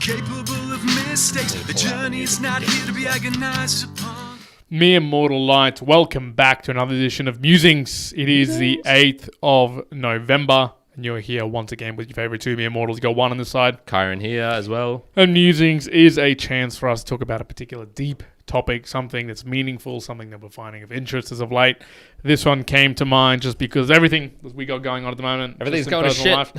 capable of mistakes. The journey is not here to be agonized upon. Mere mortal light, welcome back to another edition of Musings. It is the 8th of November, and you're here once again with your favourite two mere mortals. You got one on the side. Kyron here as well. And Musings is a chance for us to talk about a particular deep topic, something that's meaningful, something that we're finding of interest as of late. This one came to mind just because everything that we got going on at the moment. Everything's going to shit. Life,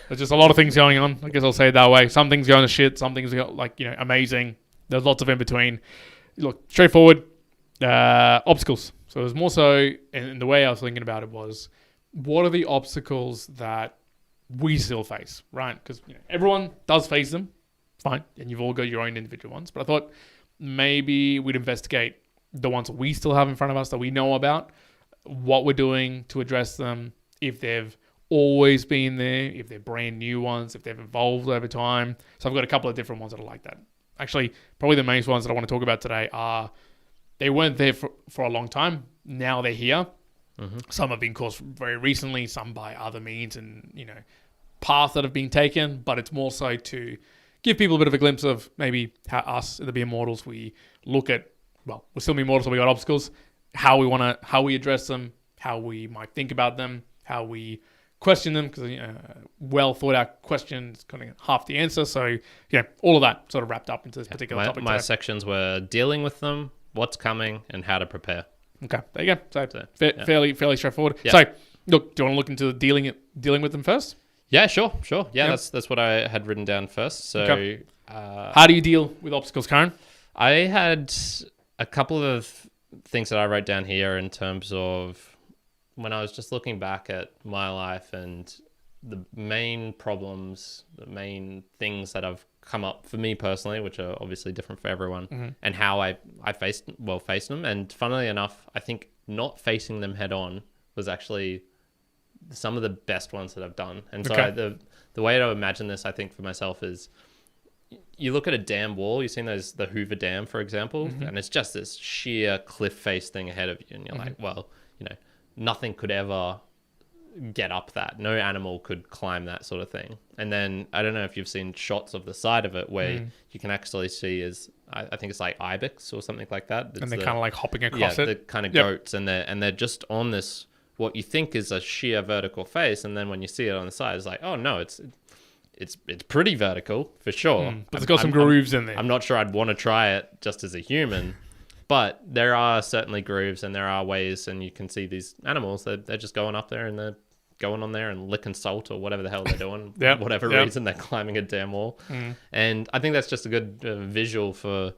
there's just a lot of things going on. I guess I'll say it that way. Some things going to shit, some things amazing. There's lots of in between. Look, straightforward. Obstacles. So it was more so, and the way I was thinking about it was, what are the obstacles that we still face, right? Because everyone does face them, fine, and you've all got your own individual ones. But I thought maybe we'd investigate the ones that we still have in front of us that we know about, what we're doing to address them, if they've always been there, if they're brand new ones, if they've evolved over time. So I've got a couple of different ones that are like that. Actually, probably the main ones that I want to talk about today are, they weren't there for a long time. Now they're here. Mm-hmm. Some have been caused very recently, some by other means and, paths that have been taken. But it's more so to give people a bit of a glimpse of maybe how us, the Mere Mortals, we look at, well, we're still Mere Mortals, so we got obstacles, how we address them, how we might think about them, how we question them, because well thought out questions kind of half the answer. So, all of that sort of wrapped up into this particular topic. My sections were dealing with them, what's coming, and how to prepare. Okay, there you go. So fairly straightforward. Yeah. So, look, do you want to look into dealing with them first? Yeah, sure. Yeah, that's what I had written down first. So, okay. How do you deal with obstacles, Karen? I had a couple of things that I wrote down here in terms of when I was just looking back at my life and the main problems, the main things that have come up for me personally, which are obviously different for everyone, mm-hmm. and how I faced them. And funnily enough, I think not facing them head on was actually some of the best ones that I've done. And so the way to imagine this, I think, for myself is, you look at a dam wall, you've seen the Hoover Dam, for example, mm-hmm. and it's just this sheer cliff face thing ahead of you. And you're mm-hmm. like, well, nothing could ever get up that. No animal could climb that sort of thing. And then I don't know if you've seen shots of the side of it where you can actually see I think it's like ibex or something like that. And they're kind of like hopping across it. The kind of goats, and they're just on this what you think is a sheer vertical face, and then when you see it on the side, it's like, oh no, it's pretty vertical for sure. But it's got some grooves in there. I'm not sure I'd want to try it just as a human. But there are certainly grooves, and there are ways, and you can see these animals, they're just going up there and they're going on there and licking salt or whatever the hell they're doing, whatever reason they're climbing a damn wall. And I think that's just a good visual for,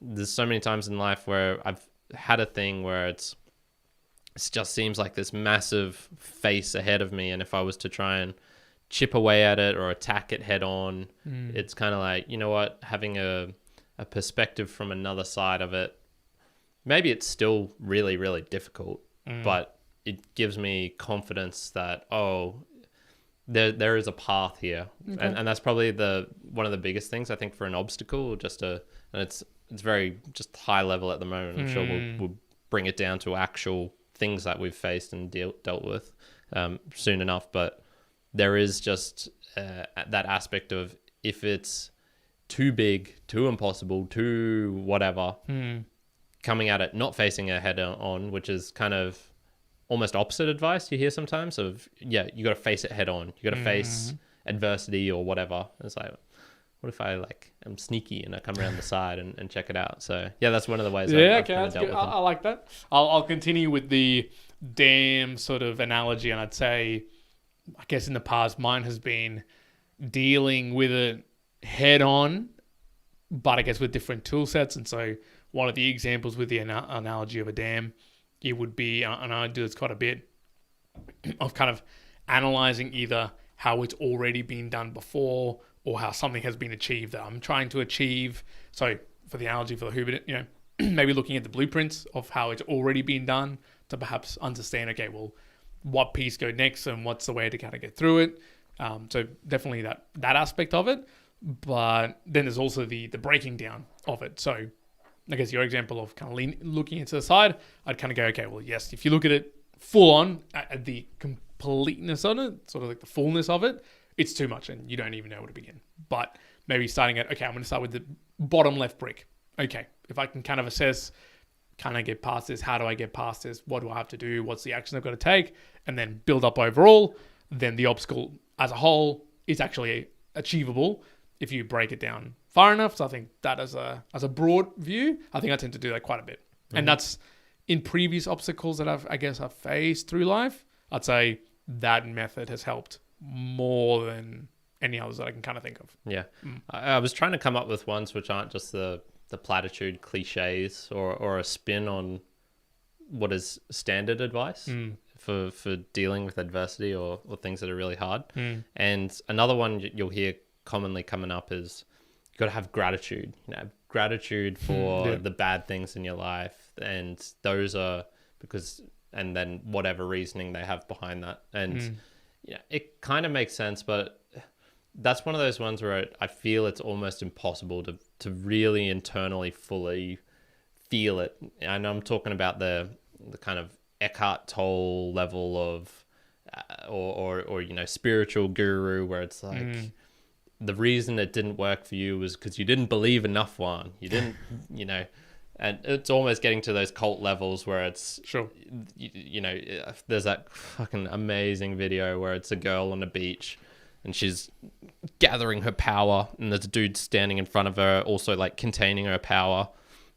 there's so many times in life where I've had a thing where it just seems like this massive face ahead of me, and if I was to try and chip away at it or attack it head on, it's kind of like, you know what, having a perspective from another side of it, maybe it's still really, really difficult, but it gives me confidence that, there is a path here. Okay. And that's probably one of the biggest things I think for an obstacle, and it's very just high level at the moment. I'm sure we'll bring it down to actual things that we've faced and dealt with soon enough. But there is just that aspect of, if it's too big, too impossible, too whatever, coming at it, not facing it head on, which is kind of almost opposite advice you hear sometimes of, you got to face it head on. You got to face adversity or whatever. It's like, what if I am sneaky and I come around the side and check it out? So that's one of the ways I've kind of dealt with them. I like that. I'll continue with the dam sort of analogy, and I'd say, I guess in the past, mine has been dealing with it head on, but I guess with different tool sets. And so one of the examples with the analogy of a dam, it would be, and I do this quite a bit, of kind of analyzing either how it's already been done before or how something has been achieved that I'm trying to achieve. So for the analogy for the Hoover, maybe looking at the blueprints of how it's already been done to perhaps understand, okay, well, what piece go next and what's the way to kind of get through it. So definitely that aspect of it. But then there's also the breaking down of it. So I guess your example of kind of looking into the side, I'd kind of go, okay, well, yes, if you look at it full on, at the completeness on it, sort of like the fullness of it, it's too much and you don't even know where to begin. But maybe starting at, okay, I'm going to start with the bottom left brick. Okay, if I can kind of assess, can I get past this? How do I get past this? What do I have to do? What's the action I've got to take? And then build up overall. Then the obstacle as a whole is actually achievable if you break it down far enough. So I think that as a broad view, I think I tend to do that quite a bit. Mm-hmm. And that's in previous obstacles that I've faced through life. I'd say that method has helped more than any others that I can kind of think of. Yeah. I was trying to come up with ones which aren't just the platitude cliches or a spin on what is standard advice for dealing with adversity or things that are really hard. And another one you'll hear commonly coming up is you got to have gratitude. Gratitude for the bad things in your life, and those are because, and then whatever reasoning they have behind that. And it kind of makes sense, but that's one of those ones where I feel it's almost impossible to really internally fully feel it. And I'm talking about the kind of Eckhart Tolle level of or spiritual guru, where it's like the reason it didn't work for you was because you didn't believe enough. One, you didn't, and it's almost getting to those cult levels where it's sure. There's that fucking amazing video where it's a girl on a beach and she's gathering her power, and there's a dude standing in front of her, also like containing her power,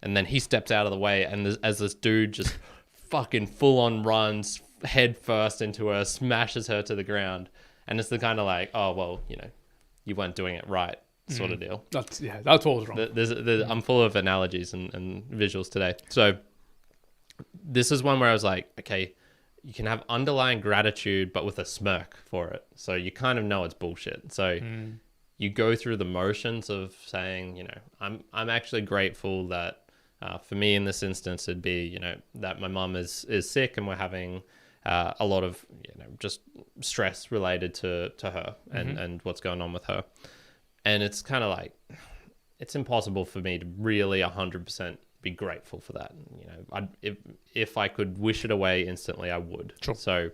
and then he steps out of the way, and as this dude just fucking full on runs head first into her, smashes her to the ground, and it's the kind of like, oh well, you weren't doing it right sort of deal. That's what was wrong. I'm full of analogies and visuals today. So this is one where I was like, okay, you can have underlying gratitude, but with a smirk for it. So you kind of know it's bullshit. So you go through the motions of saying, I'm actually grateful that for me in this instance, it'd be, that my mum is sick and we're having a lot of, just stress related to her and what's going on with her. And it's kind of like, it's impossible for me to really 100% be grateful for that. If I could wish it away instantly, I would. Sure. So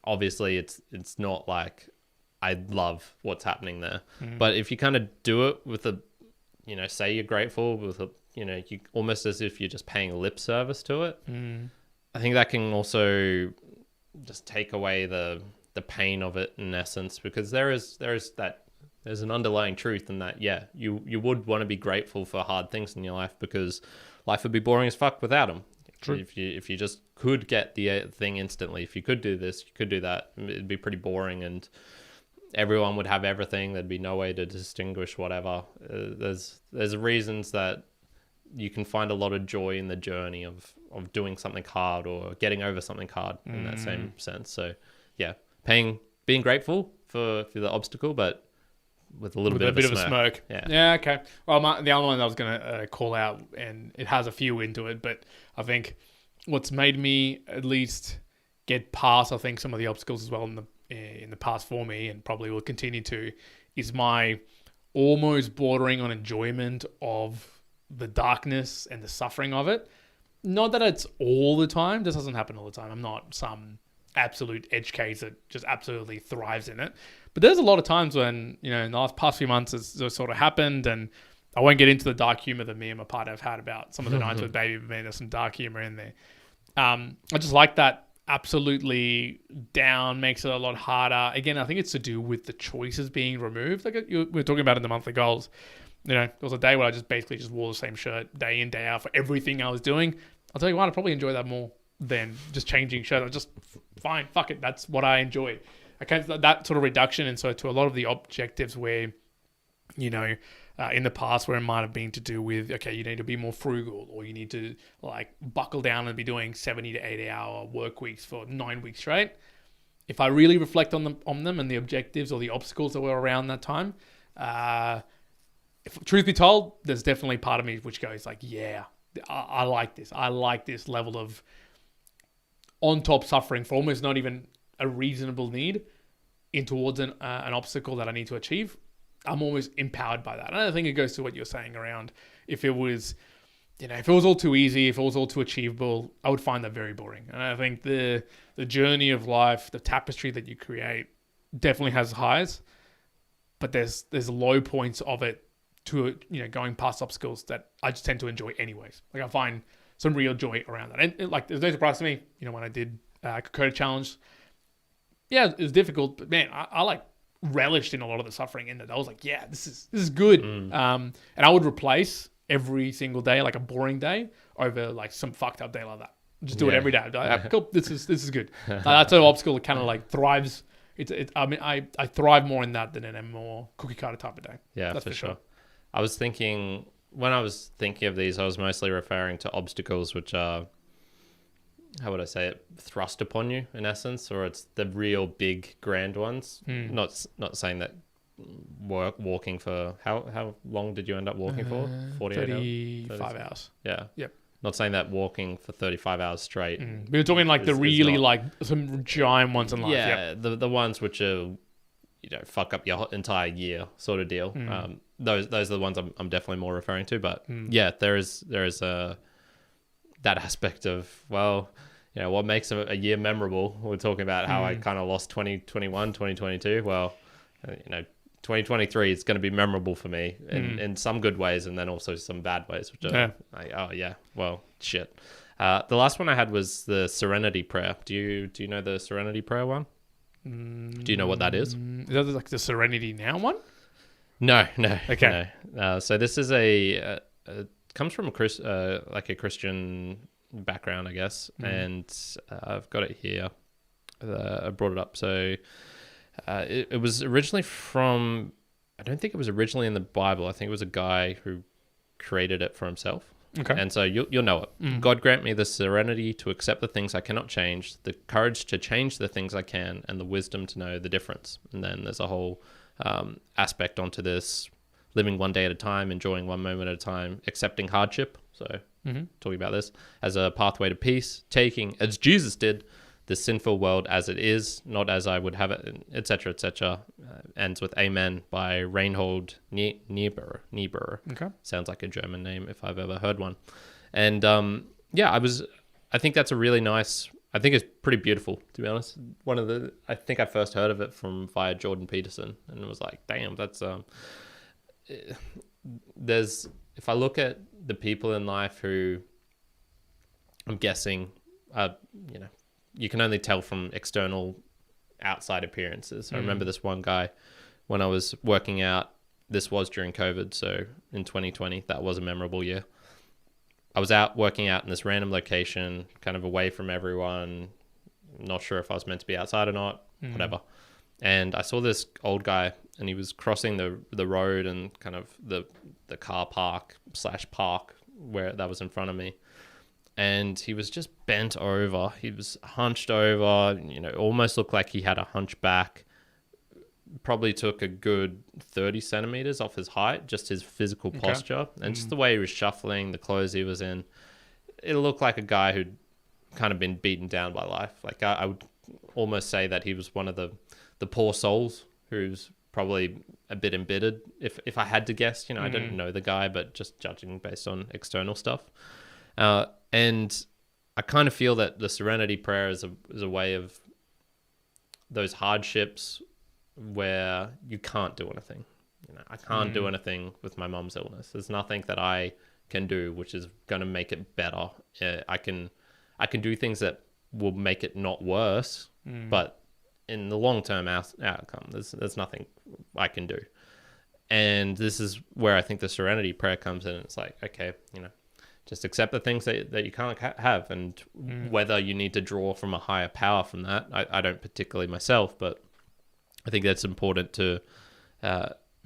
obviously it's not like I love what's happening there, but if you kind of do it with a, say you're grateful with a, you almost as if you're just paying lip service to it. I think that can also just take away the pain of it in essence, because there's an underlying truth in that. Yeah, you would want to be grateful for hard things in your life, because life would be boring as fuck without them. True. If you just could get the thing instantly, if you could do this, you could do that, it'd be pretty boring, and everyone would have everything. There'd be no way to distinguish whatever. There's reasons that you can find a lot of joy in the journey of doing something hard or getting over something hard in that same sense. So yeah, being grateful for the obstacle, but with a little bit of a smirk. Yeah. Okay. Well, the other one I was going to call out, and it has a few into it, but I think what's made me at least get past, I think, some of the obstacles as well in the past for me, and probably will continue to, is my almost bordering on enjoyment of the darkness and the suffering of it. Not that it's all the time. This doesn't happen all the time. I'm not some absolute edge case that just absolutely thrives in it. But there's a lot of times when, in the past few months it's sort of happened, and I won't get into the dark humor that me and my partner have had about some of the nights with baby, but there's some dark humor in there. I just like that absolutely down makes it a lot harder. Again, I think it's to do with the choices being removed. Like we were talking about in the monthly goals. There was a day where I just basically just wore the same shirt day in, day out for everything I was doing. I'll tell you what, I'd probably enjoy that more than just changing shirt. I'm just fine, fuck it. That's what I enjoy. That sort of reduction. And so to a lot of the objectives where, in the past where it might have been to do with, okay, you need to be more frugal, or you need to like buckle down and be doing 70 to 80 hour work weeks for 9 weeks straight. If I really reflect on them and the objectives or the obstacles that were around that time, if truth be told, there's definitely part of me which goes like, yeah, I like this. I like this level of on top suffering for almost not even a reasonable need in towards an obstacle that I need to achieve. I'm almost empowered by that. And I think it goes to what you're saying around if it was, if it was all too easy, if it was all too achievable, I would find that very boring. And I think the journey of life, the tapestry that you create definitely has highs. but there's low points of it to going past obstacles that I just tend to enjoy anyways. Like I find some real joy around that, and like there's no surprise to me. When I did Kokoda Challenge, yeah, it was difficult, but man, I like relished in a lot of the suffering in it. I was like, yeah, this is good. And I would replace every single day, like a boring day, over like some fucked up day like that. Just do it every day. I'd be like, cool, this is good. That's an obstacle that kind of like thrives. I thrive more in that than in a more cookie cutter type of day. Yeah, that's for sure. I was thinking, when I was thinking of these, I was mostly referring to obstacles which are, how would I say it, thrust upon you in essence, or it's the real big grand ones. Not saying that walking for, how long did you end up walking for? 35 hours. Yeah. Yep. Not saying that walking for 35 hours straight. We were talking like the really like some giant ones in life. Yeah, the ones which are, fuck up your entire year sort of deal. Those are the ones I'm definitely more referring to. But yeah, there is that aspect of, well, what makes a year memorable. We're talking about how I kind of lost 2021, 2022. Well, 2023 is going to be memorable for me in some good ways, and then also some bad ways, which are well, shit. The last one I had was the Serenity prayer. Do you know the Serenity prayer one? Do you know what that is? Is that like the Serenity Now one? No. Okay. No. So this is comes from a Christian background, I guess, and I've got it here. I brought it up. So it was originally from, I don't think it was originally in the Bible. I think it was a guy who created it for himself. Okay. And so you'll know it. God grant me the serenity to accept the things I cannot change, the courage to change the things I can, and the wisdom to know the difference. And then there's a whole aspect onto this: living one day at a time, enjoying one moment at a time, accepting hardship. So talking about this as a pathway to peace, taking, as Jesus did, the sinful world as it is, not as I would have it, etc., etc. Ends with Amen by Reinhold Niebuhr. Okay. Sounds like a German name if I've ever heard one. And I think that's a really nice, I think it's pretty beautiful, to be honest. I think I first heard of it via Jordan Peterson, and it was like, damn, that's, if I look at the people in life who I'm guessing, you can only tell from external outside appearances. I remember this one guy when I was working out. This was during COVID, so in 2020, that was a memorable year. I was out working out in this random location, kind of away from everyone. Not sure if I was meant to be outside or not, whatever. And I saw this old guy, and he was crossing the road and kind of the car park where that was in front of me. And he was just bent over. He was hunched over, almost looked like he had a hunchback. Probably took a good 30 centimeters off his height, just his physical posture. And just the way he was shuffling, the clothes he was in. It looked like a guy who'd kind of been beaten down by life. Like I would almost say that he was one of the poor souls who's probably a bit embittered. If I had to guess, I didn't know the guy, but just judging based on external stuff. And I kind of feel that the Serenity Prayer is a way of those hardships where you can't do anything. I can't do anything with my mom's illness. There's nothing that I can do which is going to make it better. I can do things that will make it not worse, but in the long-term outcome, there's nothing I can do. And this is where I think the Serenity Prayer comes in. It's like, okay, just accept the things that you can't have, and whether you need to draw from a higher power from that. I don't particularly myself, but I think that's important to,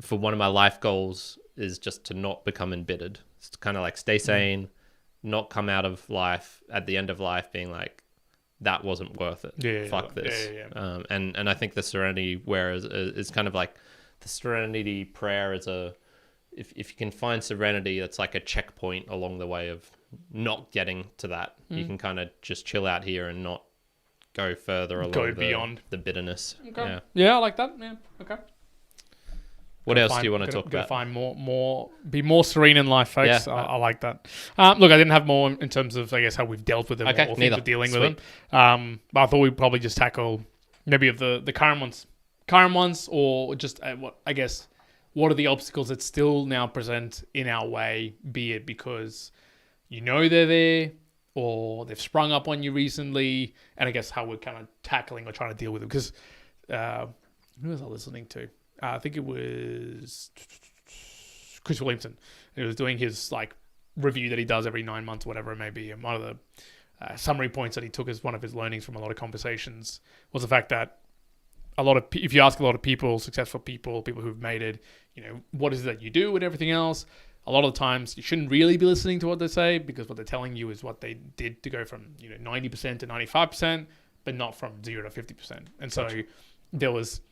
for one of my life goals is just to not become embittered. It's kind of like stay sane, not come out of life at the end of life being like, that wasn't worth it. Fuck this. Yeah. And I think the Serenity Prayer is kind of like the Serenity Prayer is if you can find serenity, it's like a checkpoint along the way of not getting to that. You can kind of just chill out here and not go further along beyond the bitterness. Okay. Yeah, I like that. Yeah. Okay. What else do you want to talk about? Find be more serene in life, folks. Yeah, I like that. Look, I didn't have more in terms of, I guess, how we've dealt with them or things we're dealing with them. But I thought we'd probably just tackle maybe of the current ones. current ones, or just what are the obstacles that still now present in our way, be it because you know they're there or they've sprung up on you recently, and I guess how we're kind of tackling or trying to deal with them. Because who was I listening to? I think it was Chris Williamson. He was doing his like review that he does every 9 months, whatever it may be. And one of the summary points that he took as one of his learnings from a lot of conversations was the fact that if you ask a lot of people, successful people who've made it, what is it that you do and everything else, a lot of the times you shouldn't really be listening to what they say, because what they're telling you is what they did to go from 90% to 95%, but not from 0 to 50%. And so there was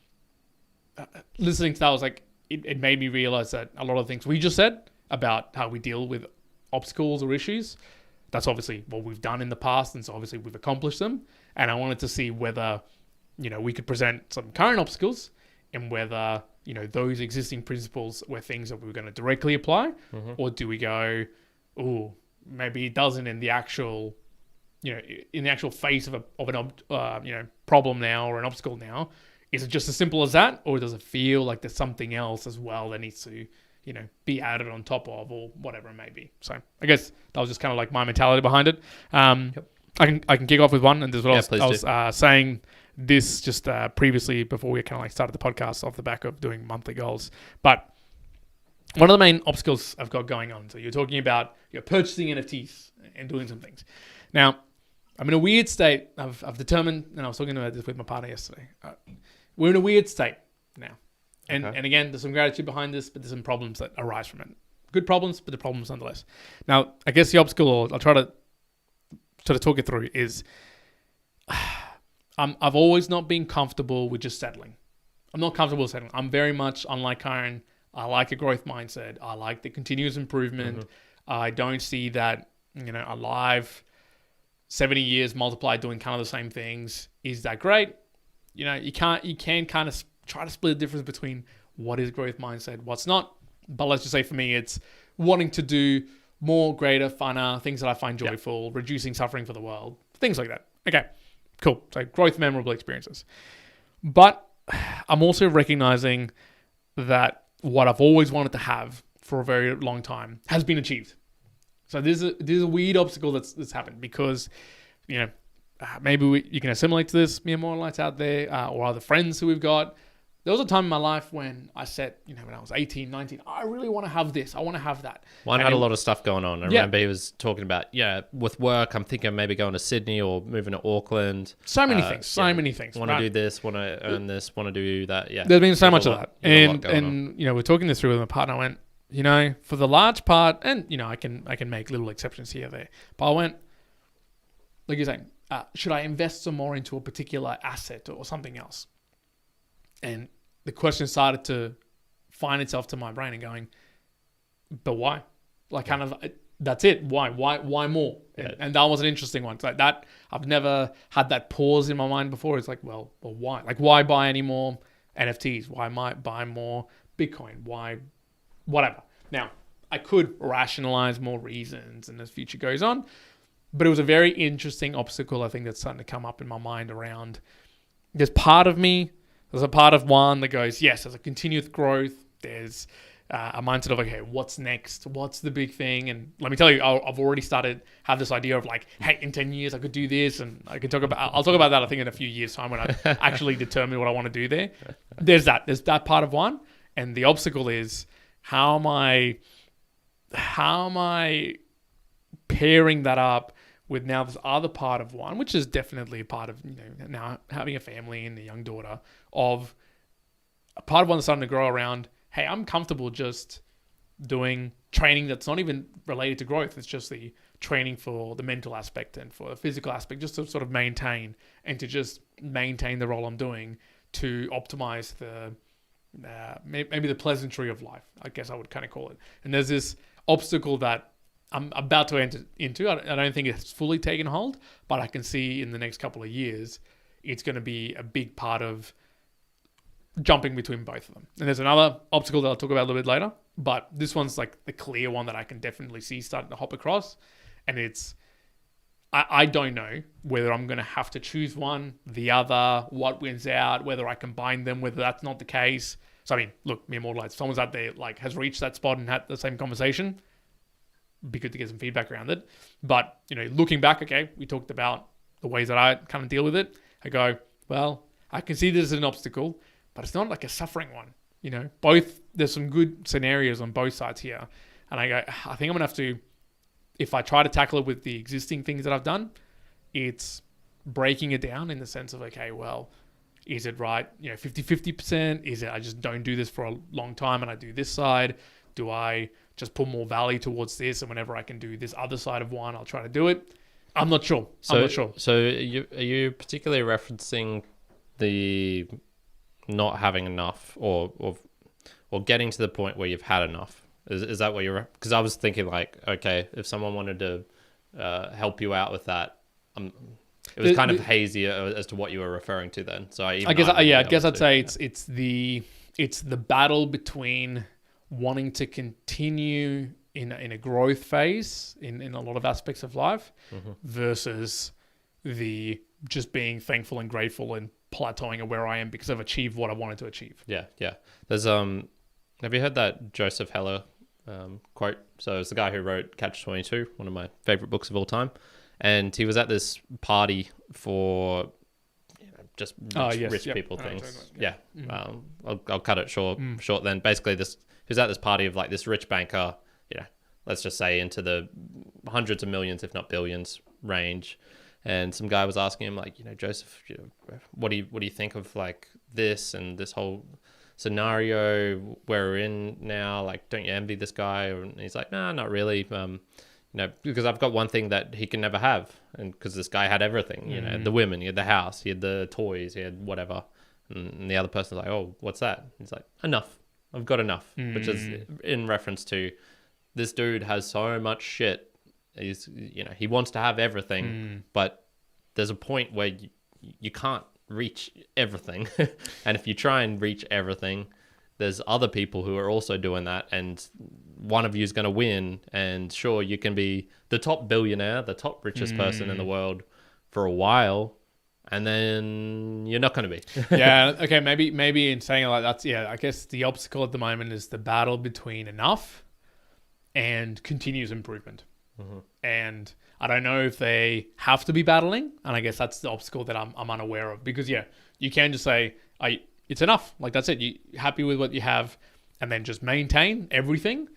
listening to that was like it made me realize that a lot of things we just said about how we deal with obstacles or issues, that's obviously what we've done in the past, and so obviously we've accomplished them. And I wanted to see whether we could present some current obstacles, and whether those existing principles were things that we were going to directly apply, or do we go, oh, maybe it doesn't in the actual face of an problem now or an obstacle now. Is it just as simple as that, or does it feel like there's something else as well that needs to be added on top of, or whatever it may be? So I guess that was just kind of like my mentality behind it. I can kick off with one, and this is what I was saying this just previously before we kind of like started the podcast off the back of doing monthly goals. But one of the main obstacles I've got going on, so you're talking about purchasing NFTs and doing some things. Now, I'm in a weird state. I've determined, and I was talking about this with my partner yesterday. We're in a weird state now. And again, there's some gratitude behind this, but there's some problems that arise from it. Good problems, but the problems nonetheless. Now, I guess the obstacle, or I'll try to sort of talk it through, is I've always not been comfortable with just settling. I'm not comfortable with settling. I'm very much unlike Karen. I like a growth mindset. I like the continuous improvement. I don't see that, alive 70 years multiplied doing kind of the same things is that great. You can kind of try to split the difference between what is growth mindset, what's not. But let's just say for me, it's wanting to do more, greater, funner, things that I find joyful, reducing suffering for the world, things like that. Okay, cool. So growth, memorable experiences. But I'm also recognizing that what I've always wanted to have for a very long time has been achieved. So there's a weird obstacle that's happened, because, maybe you can assimilate to this, me and more lights out there, or other friends who we've got. There was a time in my life when I said, when I was 18, 19, I really want to have this. I want to have that. One had a lot of stuff going on. I remember he was talking about, with work, I'm thinking maybe going to Sydney or moving to Auckland. So many things. Want to do this, want to earn this, want to do that. Yeah. There's been so much of that. And we're talking this through with my partner. I went, for the large part, and, I can make little exceptions here or there. But I went, like you're saying, should I invest some more into a particular asset or something else? And the question started to find itself to my brain and going, but why? Like, kind of, that's it. Why more? Yeah. And that was an interesting one. It's like that, I've never had that pause in my mind before. It's like, well, why? Like, why buy any more NFTs? Why might buy more Bitcoin? Why? Whatever. Now, I could rationalize more reasons, and as future goes on, but it was a very interesting obstacle, I think, that's starting to come up in my mind around, there's a part of Juan that goes, yes, there's a continuous growth. There's a mindset of, okay, what's next? What's the big thing? And let me tell you, I've already started have this idea of like, hey, in 10 years I could do this, and I'll talk about that, I think, in a few years' time when I actually determine what I want to do there. There's that part of Juan, and the obstacle is how am I pairing that up with now this other part of Juan, which is definitely a part of, now having a family and a young daughter, of a part of Juan that's starting to grow around, hey, I'm comfortable just doing training that's not even related to growth. It's just the training for the mental aspect and for the physical aspect, just to sort of maintain the role I'm doing to optimize maybe the pleasantry of life, I guess I would kind of call it. And there's this obstacle that I'm about to enter into. I don't think it's fully taken hold, but I can see in the next couple of years, it's going to be a big part of jumping between both of them. And there's another obstacle that I'll talk about a little bit later, but this one's like the clear one that I can definitely see starting to hop across. And it's I don't know whether I'm going to have to choose one, the other, what wins out, whether I combine them, whether that's not the case. So, I mean, look, mere mortal, if someone's out there, like, has reached that spot and had the same conversation, be good to get some feedback around it. But, you know, looking back, okay, we talked about the ways that I kind of deal with it. I go, well, I can see this as an obstacle, but it's not like a suffering one. You know, there's some good scenarios on both sides here. And I go, I think I'm going to have to, if I try to tackle it with the existing things that I've done, it's breaking it down in the sense of, okay, well, is it right? You know, 50-50%? Is it I just don't do this for a long time and I do this side? Do I just put more value towards this, and whenever I can do this other side of one, I'll try to do it? I'm not sure. I'm not sure. So are you particularly referencing the not having enough or getting to the point where you've had enough? Is that what you're... Because I was thinking, like, okay, if someone wanted to help you out with that, it was kind of hazy as to what you were referring to then. So I guess I'd say it's the battle between wanting to continue in a growth phase in a lot of aspects of life versus the just being thankful and grateful and plateauing at where I am because I've achieved what I wanted to achieve. Yeah. There's have you heard that Joseph Heller quote? So it's the guy who wrote Catch-22, one of my favorite books of all time. And he was at this party for just rich people things. I'll cut it short then. Basically, he was at this party of like this rich banker, let's just say into the hundreds of millions, if not billions range. And some guy was asking him, like, Joseph, what do you think of like this and this whole scenario where we're in now? Like, don't you envy this guy? And he's like, nah, not really. Because I've got one thing that he can never have, and because this guy had everything, the women, he had the house, he had the toys, he had whatever, and the other person's like, oh, what's that? He's like, enough. I've got enough, which is in reference to this dude has so much shit. He's, he wants to have everything, but there's a point where you can't reach everything, and if you try and reach everything, there's other people who are also doing that, and one of you is going to win. And sure, you can be the top billionaire, the top richest person in the world for a while, and then you're not going to be. Yeah. Okay. Maybe in saying it like that's, I guess the obstacle at the moment is the battle between enough and continuous improvement. And I don't know if they have to be battling, and I guess that's the obstacle that I'm unaware of, because you can just say, it's enough. Like, that's it. You're happy with what you have and then just maintain everything.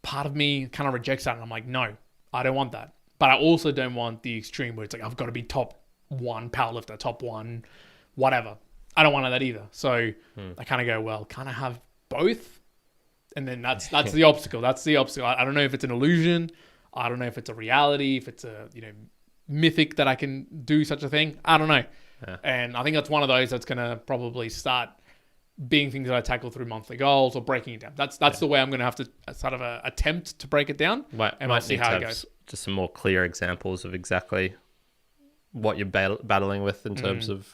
Part of me kind of rejects that. And I'm like, no, I don't want that. But I also don't want the extreme where it's like, I've got to be top one powerlifter, top one, whatever. I don't want that either. So I kind of go, well, kind of have both. And then that's the obstacle. That's the obstacle. I don't know if it's an illusion. I don't know if it's a reality, if it's a, mythic that I can do such a thing. I don't know. Yeah. And I think that's one of those that's going to probably start being things that I tackle through monthly goals or breaking it down. That's the way I'm going to have to sort of attempt to break it down. And I'll see how it goes. Just some more clear examples of exactly what you're battling with in terms of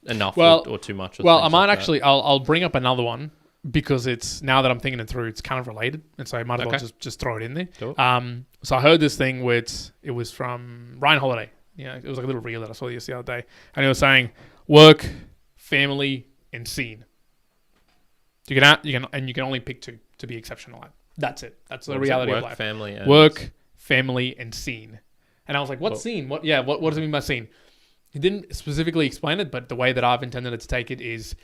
enough or too much. Well, I might actually, I'll bring up another one, because it's, now that I'm thinking it through, it's kind of related. And so I might as well just throw it in there. Cool. So I heard this thing it was from Ryan Holiday. It was like a little reel that I saw the other day. And he was saying, work, family, and scene. You can only pick two to be exceptional at. That's it. That's the reality of life. Work, family, and scene. And I was like, what scene? What does it mean by scene? He didn't specifically explain it, but the way that I've intended it to take it is...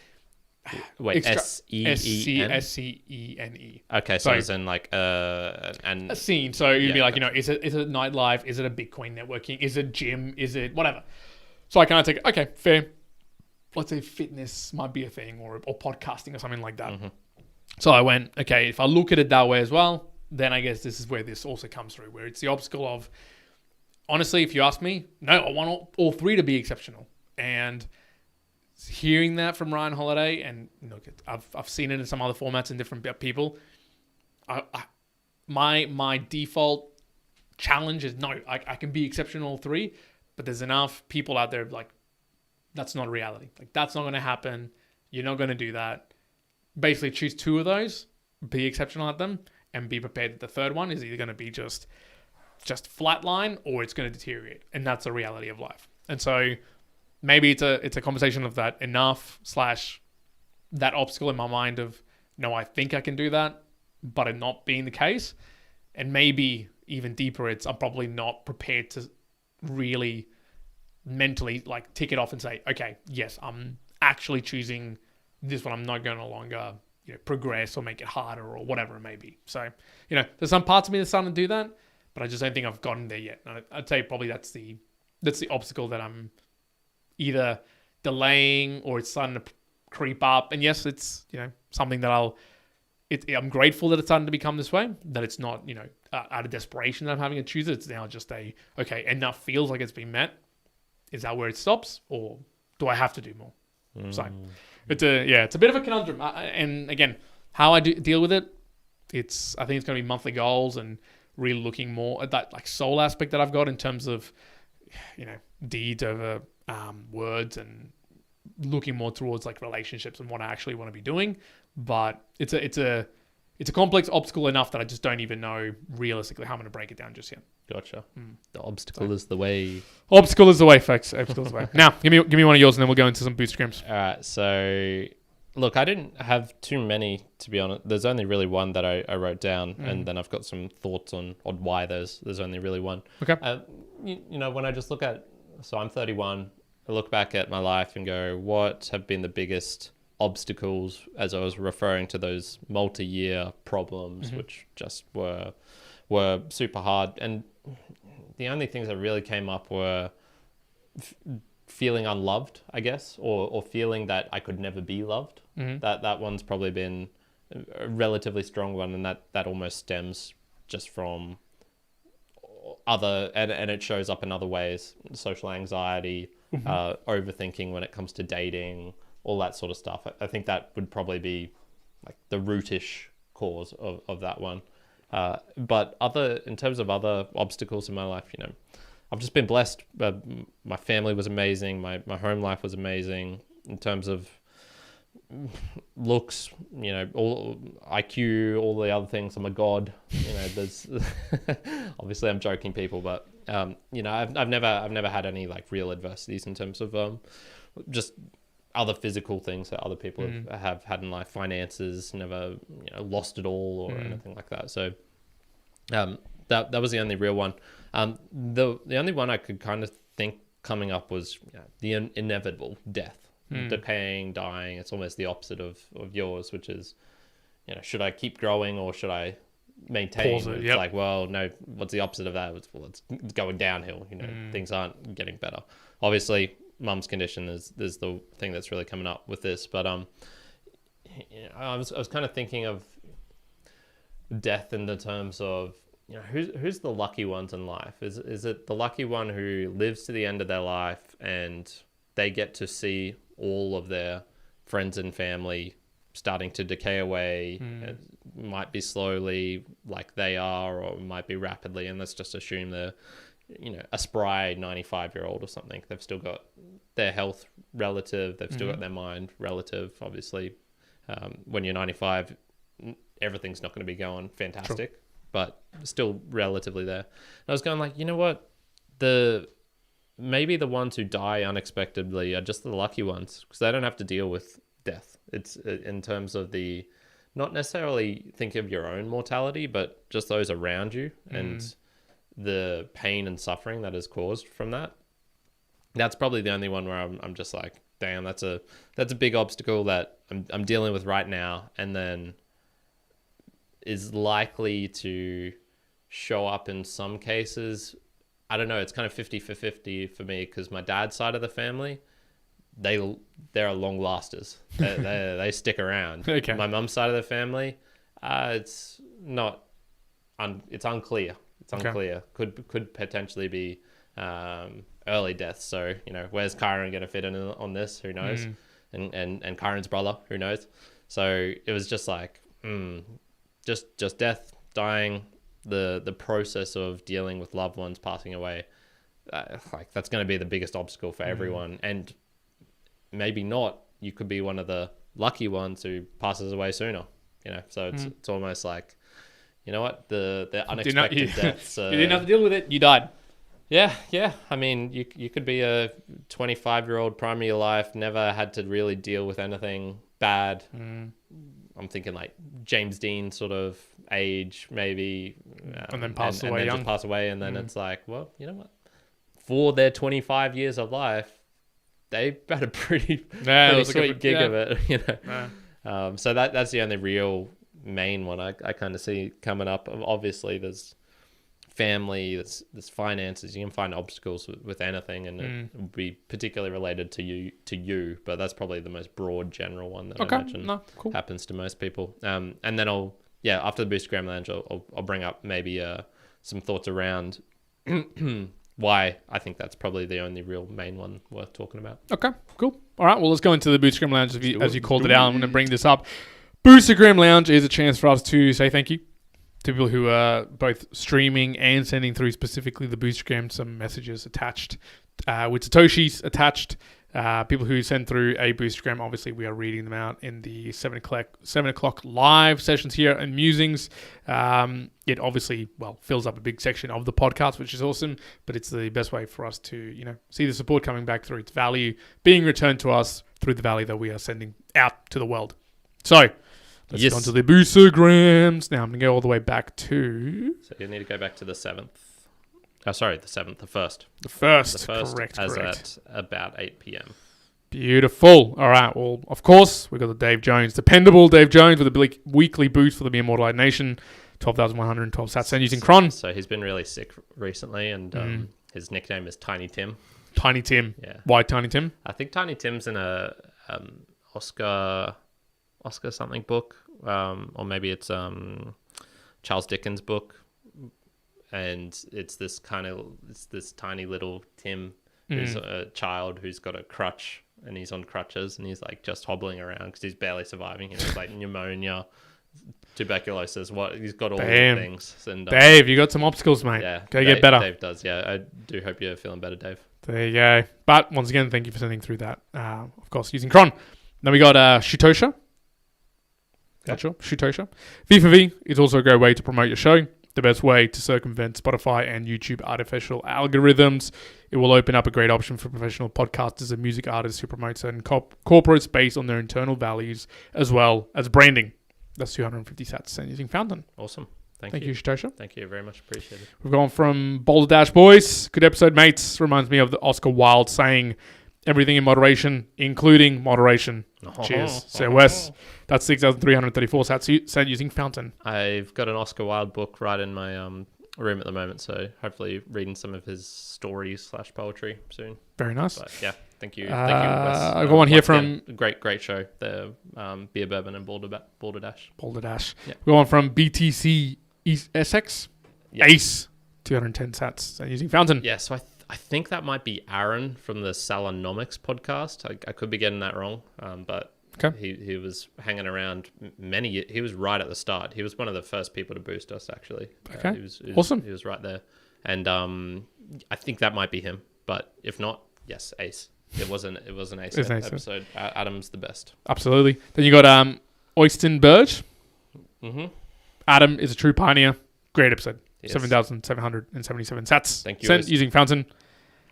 Wait, S-C-E-N? S-C-E-N-E. Okay, so it's in like a scene. So you'd be like, is it nightlife? Is it a Bitcoin networking? Is it gym? Is it whatever? So I kind of take, okay, fair. Let's say fitness might be a thing, or podcasting or something like that. So I went, okay, if I look at it that way as well, then I guess this is where this also comes through, where it's the obstacle of, honestly, if you ask me, no, I want all three to be exceptional. And hearing that from Ryan Holiday, and look, I've seen it in some other formats and different people. My default challenge is no, I can be exceptional all three, but there's enough people out there like, that's not a reality. Like, that's not going to happen. You're not going to do that. Basically, choose two of those, be exceptional at them, and be prepared that the third one is either going to be just just flatline or it's going to deteriorate, and that's the reality of life. And so maybe it's a conversation of that enough / that obstacle in my mind of, no, I think I can do that, but it not being the case. And maybe even deeper, I'm probably not prepared to really mentally like tick it off and say, okay, yes, I'm actually choosing this one. I'm not going to no longer progress or make it harder or whatever it may be. So, there's some parts of me that's starting to do that, but I just don't think I've gotten there yet. And I'd say probably that's the obstacle that I'm either delaying or it's starting to creep up. And yes, it's, something that I'm grateful that it's starting to become this way, that it's not, out of desperation that I'm having to choose it. It's now just okay, enough feels like it's been met. Is that where it stops, or do I have to do more? So it's a bit of a conundrum. And again, how I deal with it, I think it's going to be monthly goals and really looking more at that like soul aspect that I've got in terms of, deeds over words, and looking more towards like relationships and what I actually want to be doing. But it's a complex obstacle enough that I just don't even know realistically how I'm going to break it down just yet. Gotcha. The obstacle is the way. Obstacle is the way, folks. Obstacle is the way. Now, give me one of yours, and then we'll go into some Boostagrams. All right. So, look, I didn't have too many, to be honest. There's only really one that I wrote down, and then I've got some thoughts on why there's only really one. Okay. When I just look at, so I'm 31, I look back at my life and go, what have been the biggest obstacles, as I was referring to those multi-year problems, which just were super hard. And the only things that really came up were feeling unloved, I guess, or feeling that I could never be loved. That one's probably been a relatively strong one, and that almost stems just from other, and it shows up in other ways: social anxiety, overthinking when it comes to dating, all that sort of stuff. I think that would probably be like the rootish cause of that one. But in terms of other obstacles in my life, I've just been blessed. My family was amazing. My home life was amazing in terms of looks, all IQ, all the other things. I'm a god. There's obviously I'm joking, people, but I've never had any like real adversities in terms of just other physical things that other people have had in life. Finances, never lost it all or anything like that. So that was the only real one. The only one I could kind of think coming up was the inevitable death, decaying, dying. It's almost the opposite of yours, which is, should I keep growing or should I maintain? Pause it, it's like, well, no, what's the opposite of that? It's going downhill. Things aren't getting better. Obviously, mum's condition is the thing that's really coming up with this. But I was kind of thinking of death in the terms of, who's the lucky ones in life? Is it the lucky one who lives to the end of their life and they get to see all of their friends and family starting to decay away? It might be slowly like they are, or it might be rapidly, and let's just assume they're a spry 95-year-old or something. They've still got their health relative, they've still got their mind relative. Obviously, when you're 95, everything's not going to be going fantastic. True. But still relatively there. And I was going like, what? Maybe the ones who die unexpectedly are just the lucky ones, because they don't have to deal with death. It's in terms of not necessarily think of your own mortality, but just those around you and the pain and suffering that is caused from that. That's probably the only one where I'm just like, damn, that's a big obstacle that I'm dealing with right now, and then is likely to show up in some cases. I don't know. It's kind of 50-50 for me, because my dad's side of the family, they're long lasters. They stick around. Okay. My mum's side of the family, it's not. It's unclear. It's unclear. Okay. Could potentially be early death. So where's Kyron going to fit in on this? Who knows? And Kyron's brother, who knows? So it was just like, just death, dying, the process of dealing with loved ones passing away. Like that's going to be the biggest obstacle for everyone. And maybe not. You could be one of the lucky ones who passes away sooner. So it's almost like you know what? The unexpected deaths. You didn't have to deal with it. You died. Yeah. I mean, you could be a 25-year-old prime of your life, never had to really deal with anything bad. I'm thinking like James Dean sort of age, maybe. And then pass away and then young. just pass away, and then it's like, well, you know what? For their 25 years of life, they had a pretty sweet gig of it, you know. So that's the only real main one I kind of see coming up. Obviously, there's family, there's finances. You can find obstacles with anything, and it would be particularly related to you. But that's probably the most broad, general one that I imagine happens to most people. And then after the Boostagram Lounge, I'll bring up maybe some thoughts around why I think that's probably the only real main one worth talking about. Okay, cool. All right, well, let's go into the Boostagram Lounge as you called it out. I'm going to bring this up. Boostagram Lounge is a chance for us to say thank you to people who are both streaming and sending through specifically the Boostagram some messages attached with Satoshis attached. People who send through a Boostagram, obviously we are reading them out in the 7 o'clock live sessions here in Musings. It obviously, fills up a big section of the podcast, which is awesome, but it's the best way for us to, see the support coming back through its value being returned to us through the value that we are sending out to the world. So, let's get on to the Boostagrams. Now I'm going to go all the way back to... So you need to go back to the 7th. Oh, sorry, the 7th, the 1st. The 1st, correct. At about 8 p.m. Beautiful. All right, well, of course, we've got the Dave Jones, dependable Dave Jones with a weekly boost for the Be Immortalized Nation, 12,112 sats and using Cron. So he's been really sick recently, and his nickname is Tiny Tim. Tiny Tim. Yeah. Why Tiny Tim? I think Tiny Tim's in a Oscar something book, or maybe it's Charles Dickens' book. And it's this tiny little Tim who's a child who's got a crutch, and he's on crutches, and he's like just hobbling around because he's barely surviving. He's like pneumonia, tuberculosis. He's got all these things. And Dave, you got some obstacles, mate. Yeah, go get better. Dave does. Yeah, I do hope you're feeling better, Dave. There you go. But once again, thank you for sending through that. Of course, using Cron. Then we got Shutosha. Not sure. Shutosha. V for V is also a great way to promote your show. The best way to circumvent Spotify and YouTube artificial algorithms. It will open up a great option for professional podcasters and music artists who promote certain corporates based on their internal values as well as branding. That's 250 sats and using Fountain. Awesome. Thank you, Shutosha. Thank you very much. Appreciate it. We've gone from Balderdash Boys. Good episode, mates. Reminds me of the Oscar Wilde saying, everything in moderation, including moderation. Cheers. Sir Wes. That's 6,334 sats using Fountain. I've got an Oscar Wilde book right in my room at the moment, so hopefully reading some of his stories / poetry soon. Very nice. But yeah, thank you. Thank you, Wes. I've got one here from... Great show. The Beer Bourbon and Balderdash. Balderdash. Yeah. We've got one from BTCessex. Yep. Ace. 210 sats and using Fountain. Yeah, so I think that might be Aaron from the Salonomics podcast. I could be getting that wrong, but he was hanging around he was right at the start. He was one of the first people to boost us, actually. Okay, awesome. He was right there. And I think that might be him, but if not, yes, Ace. It was an Ace episode. Adam's the best. Absolutely. Then you got Oysteinberge. Mm-hmm. Adam is a true pioneer. Great episode. Yes. 7,777 sats. Thank you. Sent using Fountain.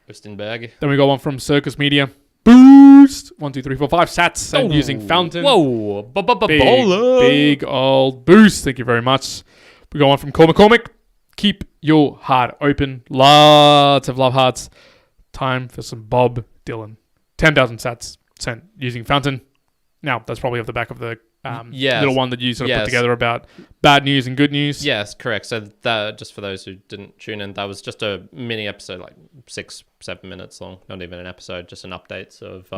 Oysteinberge. Then we got one from Sircussmedia. Boost. 1, 2, 3, 4, 5 sats. Sent using Fountain. Whoa. Big old boost. Thank you very much. We got one from McCormick. Keep your heart open. Lots of love hearts. Time for some Bob Dylan. 10,000 sats. Sent using Fountain. Now, that's probably off the back of the little one that you sort of put together about bad news and good news. Yes, correct. So that, just for those who didn't tune in, that was just a mini episode, like 6-7 minutes long. Not even an episode, just an update of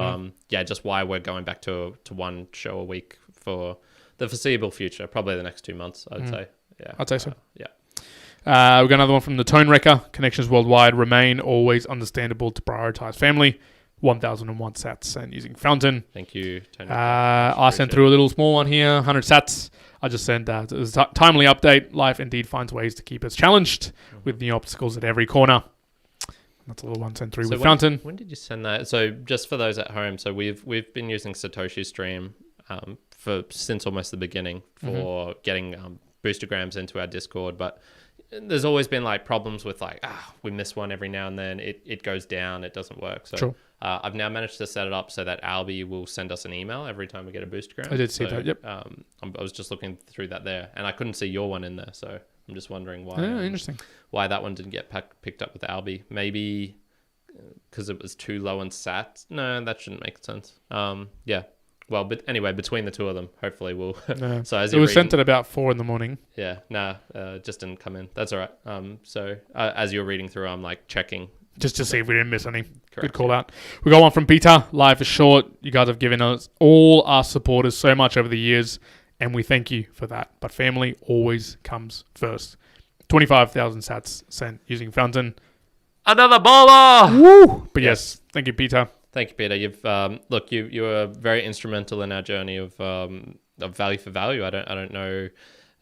just why we're going back to one show a week for the foreseeable future, probably the next 2 months, I'd say. Yeah, I'd say so. Yeah. We've got another one from the Tone Wrecker. Connections worldwide remain always understandable to prioritize family. 1,001 sats and using Fountain. Thank you, Tony. I sent through a little small one here, 100 sats. I just sent that as a timely update. Life indeed finds ways to keep us challenged with new obstacles at every corner. That's a little one sent through with Fountain. When did you send that? So just for those at home, so we've been using Satoshi Stream since almost the beginning for getting boostergrams into our Discord, but there's always been like problems with like, we miss one every now and then. It goes down. It doesn't work. So Sure. I've now managed to set it up so that Albie will send us an email every time we get a boostergram. I did see that. Yep. I was just looking through that there, and I couldn't see your one in there. So I'm just wondering why. Interesting. Why that one didn't get picked up with Albie? Maybe because it was too low on sats. No, that shouldn't make sense. Yeah. Well, but anyway, between the two of them, hopefully we'll. No. So as it was sent at about 4 a.m. Yeah. Just didn't come in. That's all right. So as you're reading through, I'm like checking. Just to see if we didn't miss any. Correct, Good call out. We got one from Peter. Life is short. You guys have given us, all our supporters, so much over the years, and we thank you for that. But family always comes first. 25,000 sats sent using Fountain. Another baller! Woo! But yes, thank you, Peter. Thank you, Peter. You've you were very instrumental in our journey of value for value. I don't know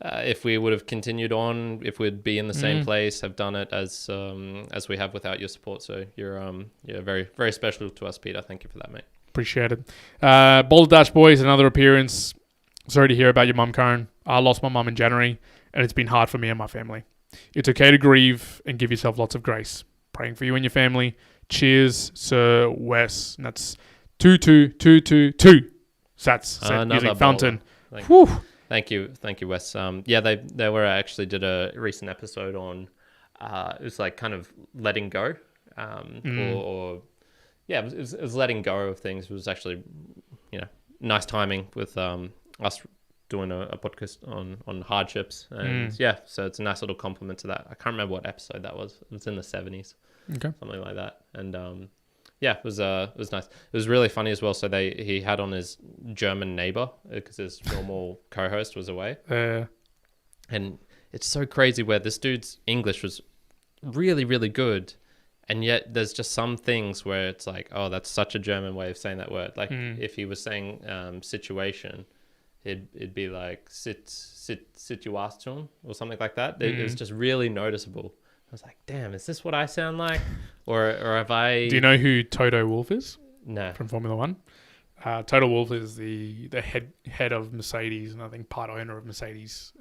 if we would have continued on, if we'd be in the same place, have done it as we have without your support. So you're very, very special to us, Peter. Thank you for that, mate. Appreciate it. Balderdash Boys, another appearance. Sorry to hear about your mum, Karen. I lost my mum in January, and it's been hard for me and my family. It's okay to grieve and give yourself lots of grace. Praying for you and your family. Cheers, Sir Wes. And that's 22222 sats sent using Fountain. Thank you, Wes. They were actually did a recent episode on it was like kind of letting go, it was letting go of things. It was actually nice timing with us doing a podcast on hardships, and so it's a nice little compliment to that. I can't remember what episode that was. It was in the 70s, something like that, and it was nice. It was really funny as well. So he had on his German neighbor because his normal co-host was away. And it's so crazy where this dude's English was really, really good. And yet there's just some things where it's like, oh, that's such a German way of saying that word. Like if he was saying situation, it'd be like Situation or something like that. It was just really noticeable. I was like, damn, is this what I sound like? Or have I... Do you know who Toto Wolff is? No. From Formula One? Toto Wolff is the head of Mercedes, and I think part owner of Mercedes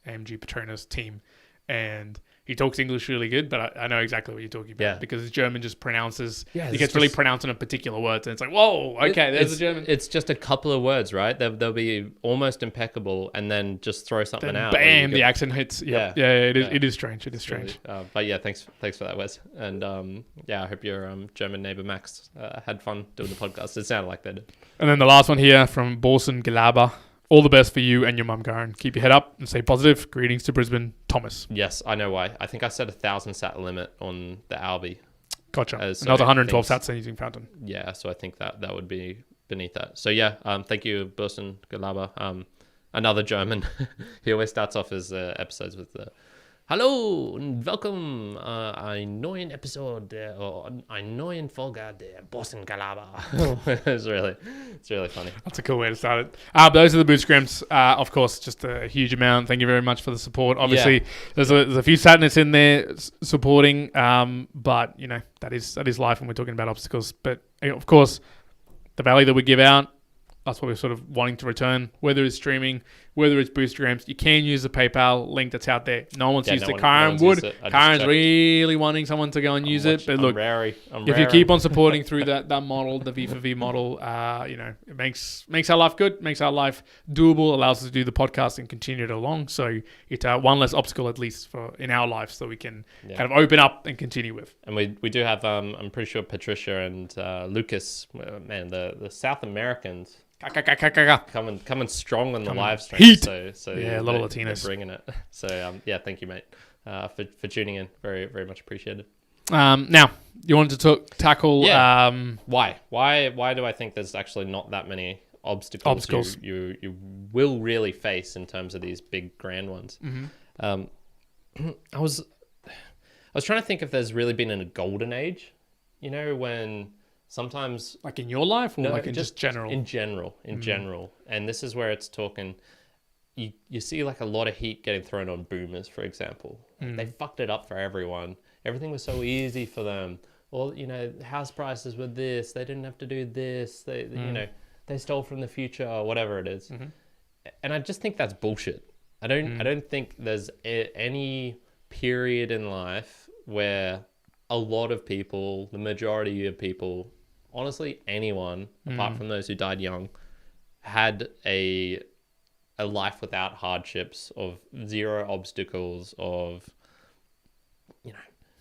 AMG Petronas team. And he talks English really good, but I know exactly what you're talking about because German just pronounces. He gets really pronounced on a particular word, and it's like, whoa, okay, there's a German. It's just a couple of words, right? They'll be almost impeccable, and then just throw something out. Bam, the accent hits. It is strange. It is strange. But yeah, thanks for that, Wes. And I hope your German neighbor Max had fun doing the podcast. It sounded like they did. And then the last one here from Borsen Gelaber. All the best for you and your mum, Karen. Keep your head up and stay positive. Greetings to Brisbane, Thomas. Yes, I know why. I think I set 1,000 sat limit on the Albie. Gotcha. And that was 112 sats using Fountain. Yeah, so I think that would be beneath that. So thank you, Borsen Gelaber. Another German. He always starts off his episodes with the Hallo und welcome ein neuen Episode or ein neuen Folge der Borsen Gelaber. It's really funny. That's a cool way to start it. But those are the Boostagrams. Of course, just a huge amount. Thank you very much for the support. Obviously, there's a few sadness in there supporting, but that is life when we're talking about obstacles. But of course, the value that we give out, that's what we're sort of wanting to return, whether it's streaming, whether it's Boostagrams. You can use the PayPal link that's out there. No one's used it. Karen would. Karen's really wanting someone to go and use it. But look, if you keep on supporting through that model, the V4V model, it makes our life good, makes our life doable, allows us to do the podcast and continue it along. So it's one less obstacle, at least in our life, so we can kind of open up and continue with. And we do have, I'm pretty sure Patricia and Lucas, man, the South Americans, coming strong on the live stream. Heat. So a lot of Latinos bringing it. So thank you, mate, for tuning in. Very, very much appreciated. Now you wanted to tackle why do I think there's actually not that many obstacles you will really face in terms of these big grand ones. I was trying to think if there's really been in a golden age, when sometimes, like in your life, or in just general? In general. And this is where it's talking. You see like a lot of heat getting thrown on boomers, for example. They fucked it up for everyone. Everything was so easy for them. Well, house prices were this. They didn't have to do this. They stole from the future or whatever it is. And I just think that's bullshit. I don't think there's any period in life where a lot of people, the majority of people, honestly anyone apart from those who died young, had a life without hardships, of zero obstacles, of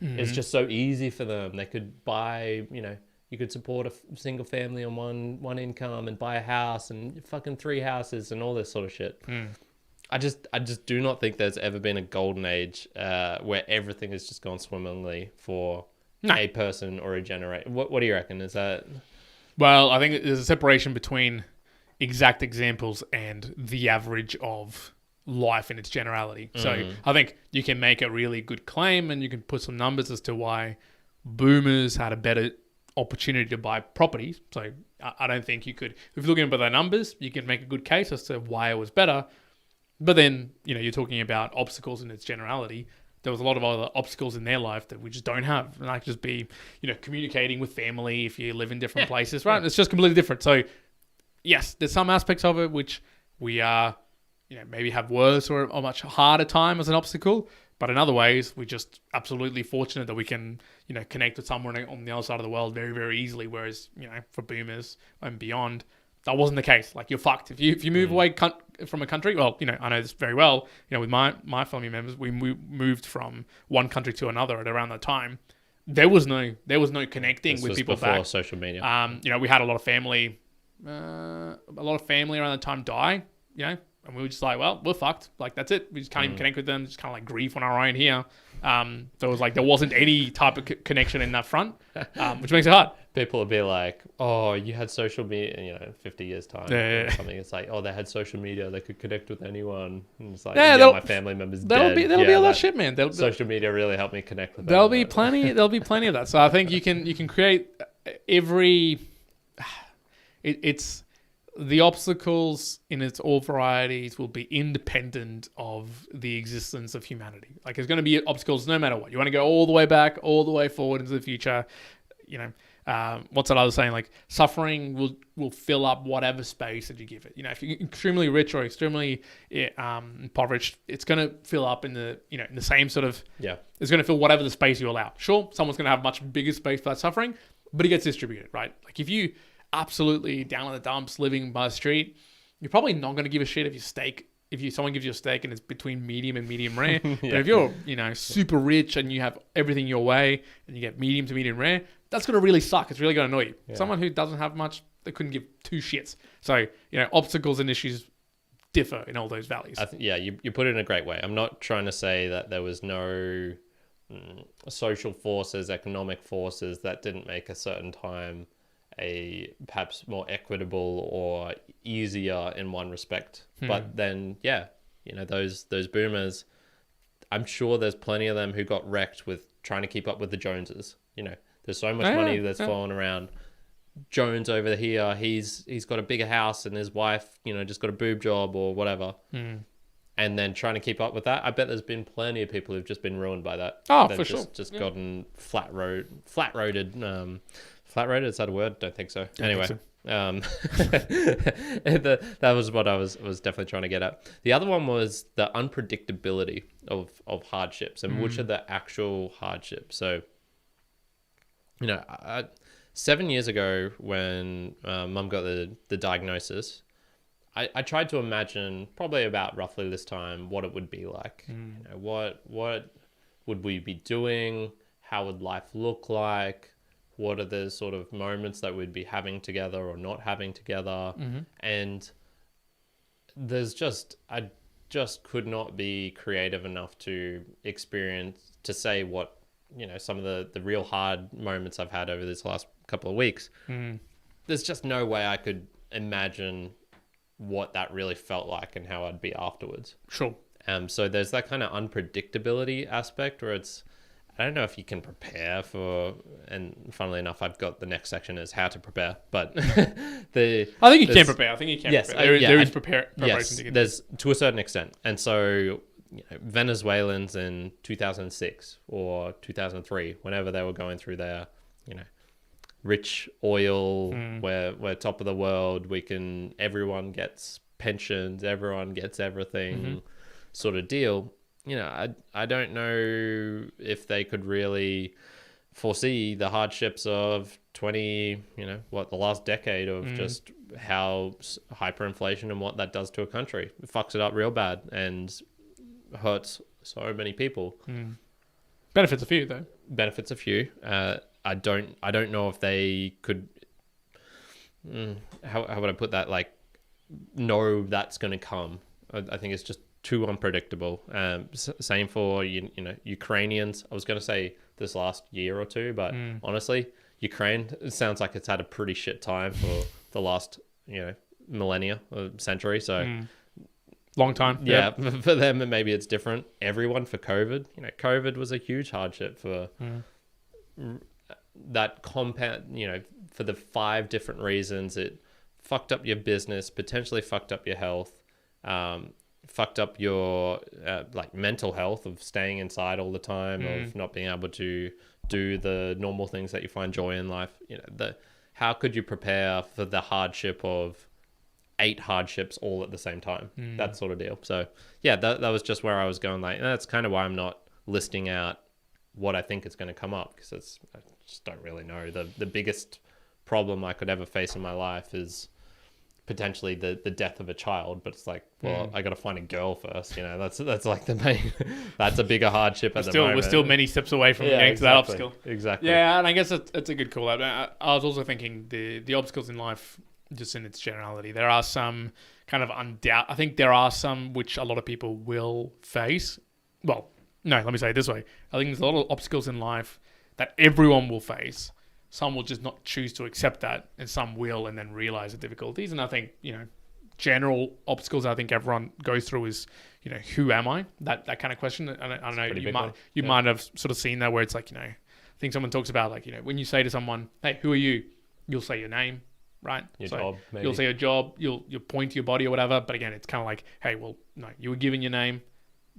it's just so easy for them. They could buy, you could support a single family on one income and buy a house and fucking 3 houses and all this sort of shit. I just do not think there's ever been a golden age where everything has just gone swimmingly for a person or a generation. What do you reckon? Is that... Well, I think there's a separation between exact examples and the average of life in its generality. So I think you can make a really good claim and you can put some numbers as to why boomers had a better opportunity to buy properties. So I don't think you could, if you're looking at the numbers, you can make a good case as to why it was better. But then, you're talking about obstacles in its generality. There was a lot of other obstacles in their life that we just don't have. And that could just be, communicating with family if you live in different places, right? It's just completely different. So yes, there's some aspects of it which we are, maybe have worse or a much harder time as an obstacle. But in other ways, we're just absolutely fortunate that we can, connect with someone on the other side of the world very, very easily. Whereas, for boomers and beyond, that wasn't the case. Like, you're fucked. If you move away from a country, well, I know this very well. With my family members, we moved from one country to another at around that time. There was no connecting with people before back. social media. We had a lot of family around the time die. And we were just like, well, we're fucked. Like, that's it. We just can't even connect with them. Just kind of like grieve on our own here. So it was like there wasn't any type of connection in that front, which makes it hard. People would be like, oh, you had social media, 50 years time or something. It's like, oh, they had social media. They could connect with anyone. And it's like, my family members dead. There'll be a lot of shit, man. Social media really helped me connect with them. There'll be plenty of that. So I think you can create it's the obstacles in its all varieties will be independent of the existence of humanity. Like, there's going to be obstacles no matter what. You want to go all the way back, all the way forward into the future. What's that other saying? Like, suffering will fill up whatever space that you give it. If you're extremely rich or extremely impoverished, it's going to fill up in the in the same sort of It's going to fill whatever the space you allow. Sure, someone's going to have much bigger space for that suffering, but it gets distributed, right? Like, if you absolutely down in the dumps living by the street, you're probably not going to give a shit if someone gives you a steak and it's between medium and medium rare. But if you're super rich and you have everything your way and you get medium to medium rare, that's going to really suck. It's really going to annoy you. Someone who doesn't have much, they couldn't give 2 shits. So obstacles and issues differ in all those values. You put it in a great way. I'm not trying to say that there was no social forces, economic forces that didn't make a certain time a perhaps more equitable or easier in one respect. But then those boomers, I'm sure there's plenty of them who got wrecked with trying to keep up with the Joneses. There's so much money that's flowing around. Jones over here, he's got a bigger house and his wife just got a boob job or whatever, and then trying to keep up with that. I bet there's been plenty of people who've just been ruined by that. For sure. Just gotten flat-roaded. Flat-roaded, is that a word? Don't think so. Anyway, that was what I was definitely trying to get at. The other one was the unpredictability of hardships and which are the actual hardships. So, 7 years ago when Mum got the diagnosis, I tried to imagine probably about roughly this time what it would be like. What would we be doing? How would life look like? What are the sort of moments that we'd be having together or not having together? And I just could not be creative enough to say what, some of the real hard moments I've had over this last couple of weeks. There's just no way I could imagine what that really felt like and how I'd be afterwards. Sure. So there's that kind of unpredictability aspect where I don't know if you can prepare for, and funnily enough, I've got the next section is how to prepare, but I think you can prepare. Yes, prepare. There is preparation to get there's to a certain extent. And so, Venezuelans in 2006 or 2003, whenever they were going through their, rich oil, we're top of the world, everyone gets pensions, everyone gets everything. sort of deal, I don't know if they could really foresee the hardships of the last decade of just how hyperinflation and what that does to a country. It fucks it up real bad and hurts so many people. Benefits a few though. Benefits a few. I don't know if they could. How would I put that? Like, know that's going to come. I think it's just too unpredictable. Same for Ukrainians. I was going to say this last year or two, but honestly, Ukraine, it sounds like it's had a pretty shit time for the last millennia or century. So long time. Yeah, for them maybe it's different. Everyone for COVID. COVID was a huge hardship for that compound. For the 5 different reasons, it fucked up your business, potentially fucked up your health, fucked up your mental health of staying inside all the time, of not being able to do the normal things that you find joy in life. How could you prepare for the hardship of 8 hardships all at the same time? That sort of deal. So yeah, that was just where I was going. That's kind of why I'm not listing out what I think is going to come up, because I just don't really know. The biggest problem I could ever face in my life is potentially the death of a child, but it's like, well, I got to find a girl first. That's like the main. That's a bigger hardship at the moment. We're still many steps away from getting to that obstacle. Exactly. Yeah, and I guess it's a good call out. I was also thinking the obstacles in life, just in its generality, there are some kind of I think there are some which a lot of people will face. Well, no, let me say it this way. I think there's a lot of obstacles in life that everyone will face. Some will just not choose to accept that, and some will and then realize the difficulties. And I think, general obstacles I think everyone goes through is, who am I? That kind of question. And I know you might have sort of seen that, where it's like, I think someone talks about like, when you say to someone, hey, who are you? You'll say your name, right? Your job, maybe. You'll say your job, you'll point to your body or whatever. But again, it's kind of like, hey, well, no, you were given your name.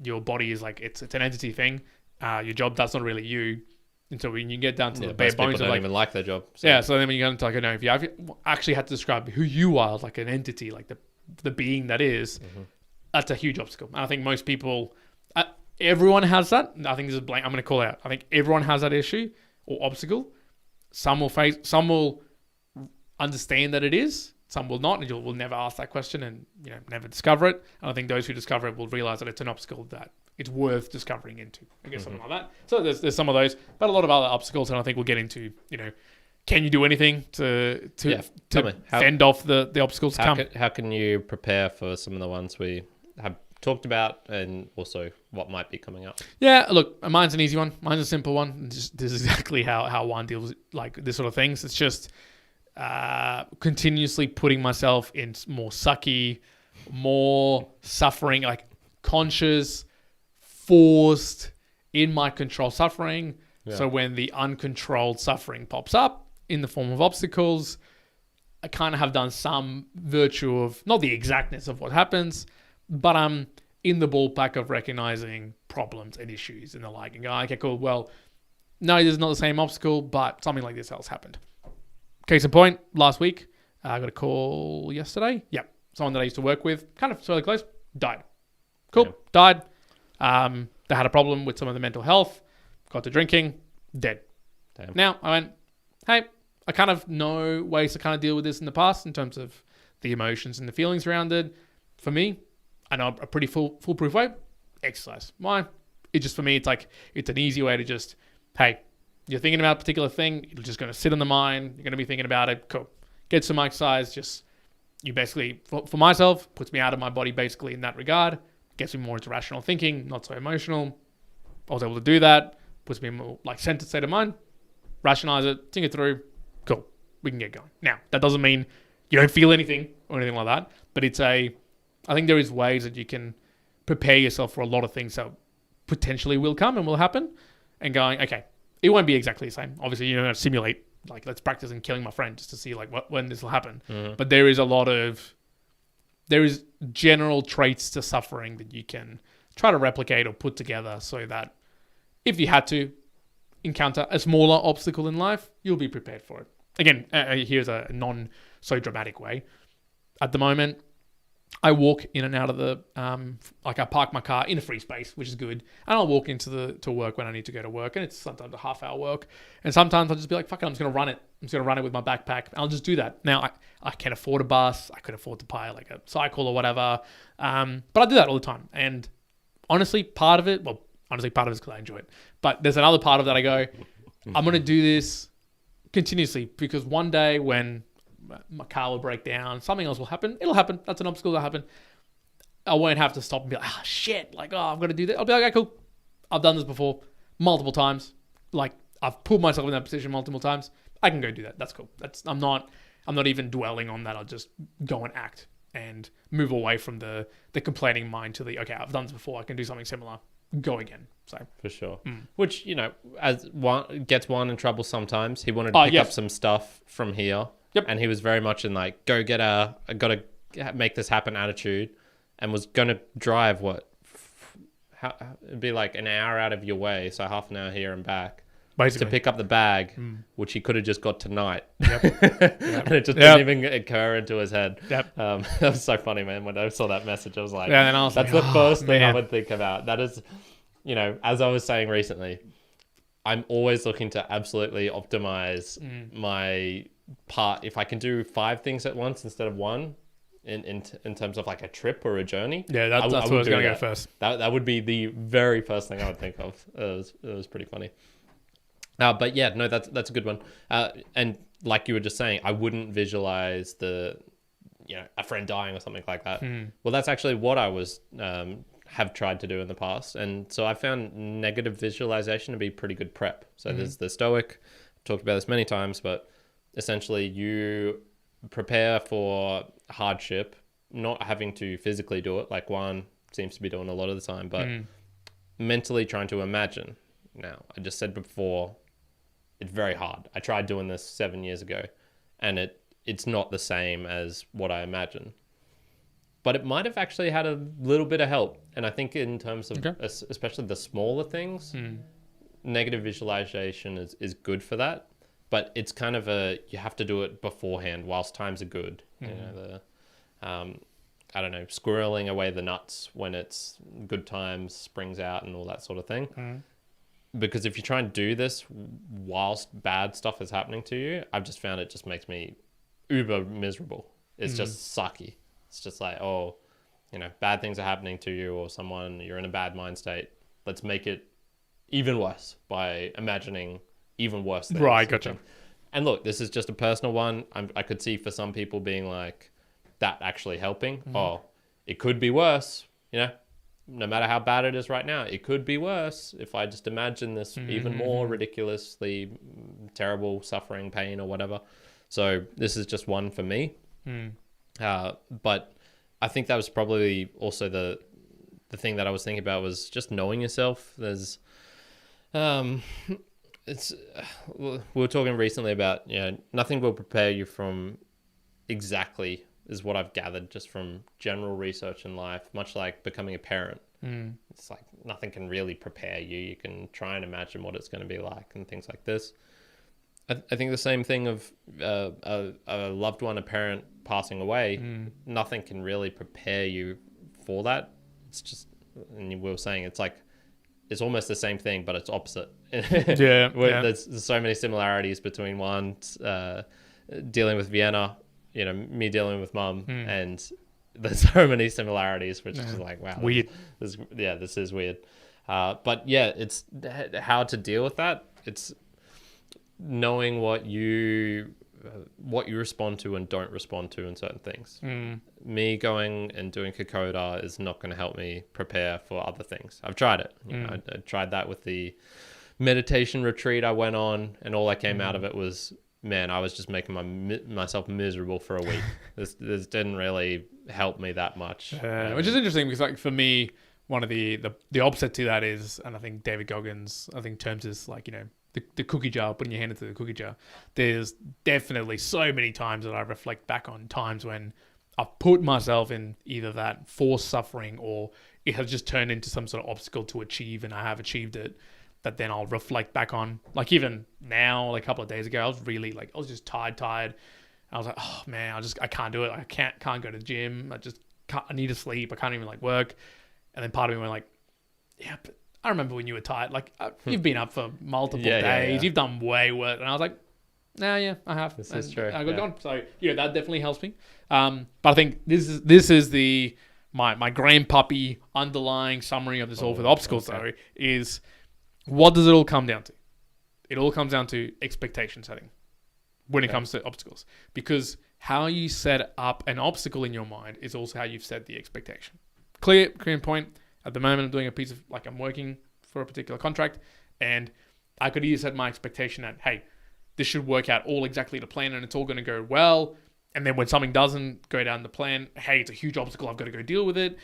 Your body is like, it's an entity thing. Your job, that's not really you. And so when you get down to the bare bones of don't even like their job. So. Yeah, so then when you go into like, if you actually had to describe who you are, like an entity, like the being that is, that's a huge obstacle. And I think most people, everyone has that. I think this is blank. I'm going to call it out. I think everyone has that issue or obstacle. Some will understand that it is. Some will not, and will never ask that question and never discover it. And I think those who discover it will realize that it's an obstacle that it's worth discovering into. I guess something like that. So there's some of those, but a lot of other obstacles, and I think we'll get into. Can you do anything to fend off the obstacles to come? How can you prepare for some of the ones we have talked about, and also what might be coming up? Yeah, look, mine's an easy one. Mine's a simple one. This is exactly how one deals with like this sort of things. It's just continuously putting myself in more sucky, more suffering, like conscious, forced, in my control suffering. Yeah. So when the uncontrolled suffering pops up in the form of obstacles, I kind of have done some virtue of, not the exactness of what happens, but I'm in the ballpark of recognizing problems and issues and the like, and go, okay, cool, well, no, this is not the same obstacle, but something like this else happened. Case in point, last week, I got a call yesterday. Yep. Someone that I used to work with, kind of fairly close, died. Cool. Yeah. Died. They had a problem with some of the mental health, got to drinking, dead. Damn. Now, I went, hey, I kind of know ways to kind of deal with this in the past in terms of the emotions and the feelings around it. For me, I know a pretty foolproof way, exercise. Why? It's just, for me, it's like, it's an easy way to just, hey, you're thinking about a particular thing, it's just going to sit in the mind, you're going to be thinking about it, cool. Get some exercise, just, you basically, for myself, puts me out of my body basically in that regard, gets me more into rational thinking, not so emotional. I was able to do that, puts me in more like centered state of mind, rationalize it, think it through, cool, we can get going. Now, that doesn't mean you don't feel anything or anything like that, but I think there is ways that you can prepare yourself for a lot of things that potentially will come and will happen, and going, okay, it won't be exactly the same. Obviously, you don't simulate, like, let's practice in killing my friend just to see like when this will happen. But there is general traits to suffering that you can try to replicate or put together so that if you had to encounter a smaller obstacle in life, you'll be prepared for it. Again, here's a non so dramatic way. At the moment, I walk in and out of the like I park my car in a free space, which is good, and I'll walk to work when I need to go to work, and it's sometimes a half-hour walk, and sometimes I'll just be like, fuck it, I'm just gonna run it. I'm just gonna run it with my backpack. I'll just do that. Now I can afford a bus. I could afford to pay like a cycle or whatever, but I do that all the time. And honestly, part of it is because I enjoy it, but there's another part of that I go, I'm gonna do this continuously because one day when my car will break down, something else will happen. It'll happen. That's an obstacle that'll happen. I won't have to stop and be like, shit, like, I've got to do that. I'll be like, okay, cool. I've done this before multiple times. Like, I've put myself in that position multiple times. I can go do that. That's cool. I'm not even dwelling on that. I'll just go and act and move away from the complaining mind to the, okay, I've done this before. I can do something similar. Go again. So for sure. Which, as one gets Juan in trouble sometimes. He wanted to pick up some stuff from here. Yep. And he was very much in like, I got to make this happen attitude, and was going to drive it'd be like an hour out of your way. So half an hour here and back basically to pick up the bag, which he could have just got tonight. Yep. And it just didn't even occur into his head. Yep. That was so funny, man. When I saw that message, I was like, and I was that's like, the first thing I man. would think about. That is, as I was saying recently, I'm always looking to absolutely optimize my part. If I can do 5 things at once instead of one, in terms of like a trip or a journey, that's what I was going to go first. That would be the very first thing I would think of. It was pretty funny. But yeah, no, that's a good one. And like you were just saying, I wouldn't visualize a friend dying or something like that. Well, that's actually what I was have tried to do in the past, and so I found negative visualization to be pretty good prep. So there's the Stoic. I've talked about this many times, but essentially you prepare for hardship, not having to physically do it like Juan seems to be doing a lot of the time, but mentally trying to imagine. Now, I just said before, it's very hard. I tried doing this 7 years ago, and it's not the same as what I imagine. But it might have actually had a little bit of help. And I think in terms of especially the smaller things, negative visualization is good for that. But it's kind of you have to do it beforehand whilst times are good. I don't know, squirreling away the nuts when it's good times, springs out and all that sort of thing. Because if you try and do this whilst bad stuff is happening to you, I've just found it just makes me uber miserable. It's just sucky. It's just like, bad things are happening to you or someone, you're in a bad mind state. Let's make it even worse by imagining even worse things. Right, gotcha. And look, this is just a personal one. I could see for some people being like, that actually helping. It could be worse, no matter how bad it is right now, it could be worse if I just imagine this even more ridiculously terrible suffering, pain or whatever. So this is just one for me. But I think that was probably also the thing that I was thinking about was just knowing yourself. There's, we were talking recently about, nothing will prepare you from exactly is what I've gathered just from general research in life, much like becoming a parent. It's like nothing can really prepare you. You can try and imagine what it's going to be like and things like this. I think the same thing of a loved one, a parent passing away, nothing can really prepare you for that. It's just, and we were saying, it's like, it's almost the same thing, but it's opposite. There's so many similarities between one, dealing with Vienna, me dealing with mum, and there's so many similarities, which is like, wow. Weird. This is weird. But yeah, it's how to deal with that. It's knowing what you respond to and don't respond to in certain things. Me going and doing Kokoda is not going to help me prepare for other things. I've tried it. I tried that with the meditation retreat I went on, and all that came out of it was, man, I was just making myself miserable for a week. This didn't really help me that much. Which is interesting because, like, for me, one of the opposite to that is, and I think David Goggins, terms is like, the cookie jar, putting your hand into the cookie jar. There's definitely so many times that I reflect back on times when I've put myself in either that forced suffering or it has just turned into some sort of obstacle to achieve, and I have achieved it, that then I'll reflect back on. Like even now, like a couple of days ago, I was just tired. I was like, oh man, I can't do it. I can't go to the gym. I just I need to sleep. I can't even like work. And then part of me went like, yeah, but I remember when you were tired. Like you've been up for multiple days. You've done way worse. And I was like, nah, yeah, I have. This is true. I got gone. So that definitely helps me. But I think this is the my grandpuppy underlying summary of this all for the obstacles though is what does it all come down to? It all comes down to expectation setting when it comes to obstacles, because how you set up an obstacle in your mind is also how you've set the expectation. Clear point. At the moment, I'm doing a piece of I'm working for a particular contract, and I could either set my expectation at, hey, this should work out all exactly to plan and it's all going to go well. And then when something doesn't go down the plan, hey, it's a huge obstacle, I've got to go deal with it.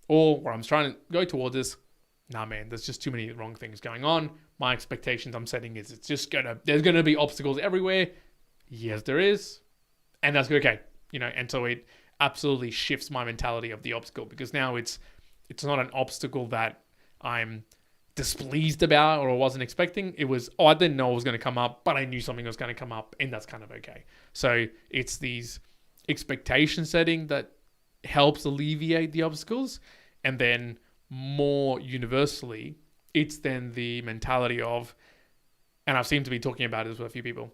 Or where I'm trying to go towards is, nah, man, there's just too many wrong things going on. My expectations I'm setting is there's going to be obstacles everywhere. Yes, there is. And that's okay. And so it absolutely shifts my mentality of the obstacle, because now it's not an obstacle that I'm displeased about or wasn't expecting. It was, I didn't know it was going to come up, but I knew something was going to come up, and that's kind of okay. So it's these expectation setting that helps alleviate the obstacles. And then more universally, it's then the mentality of, and I've seemed to be talking about this with a few people,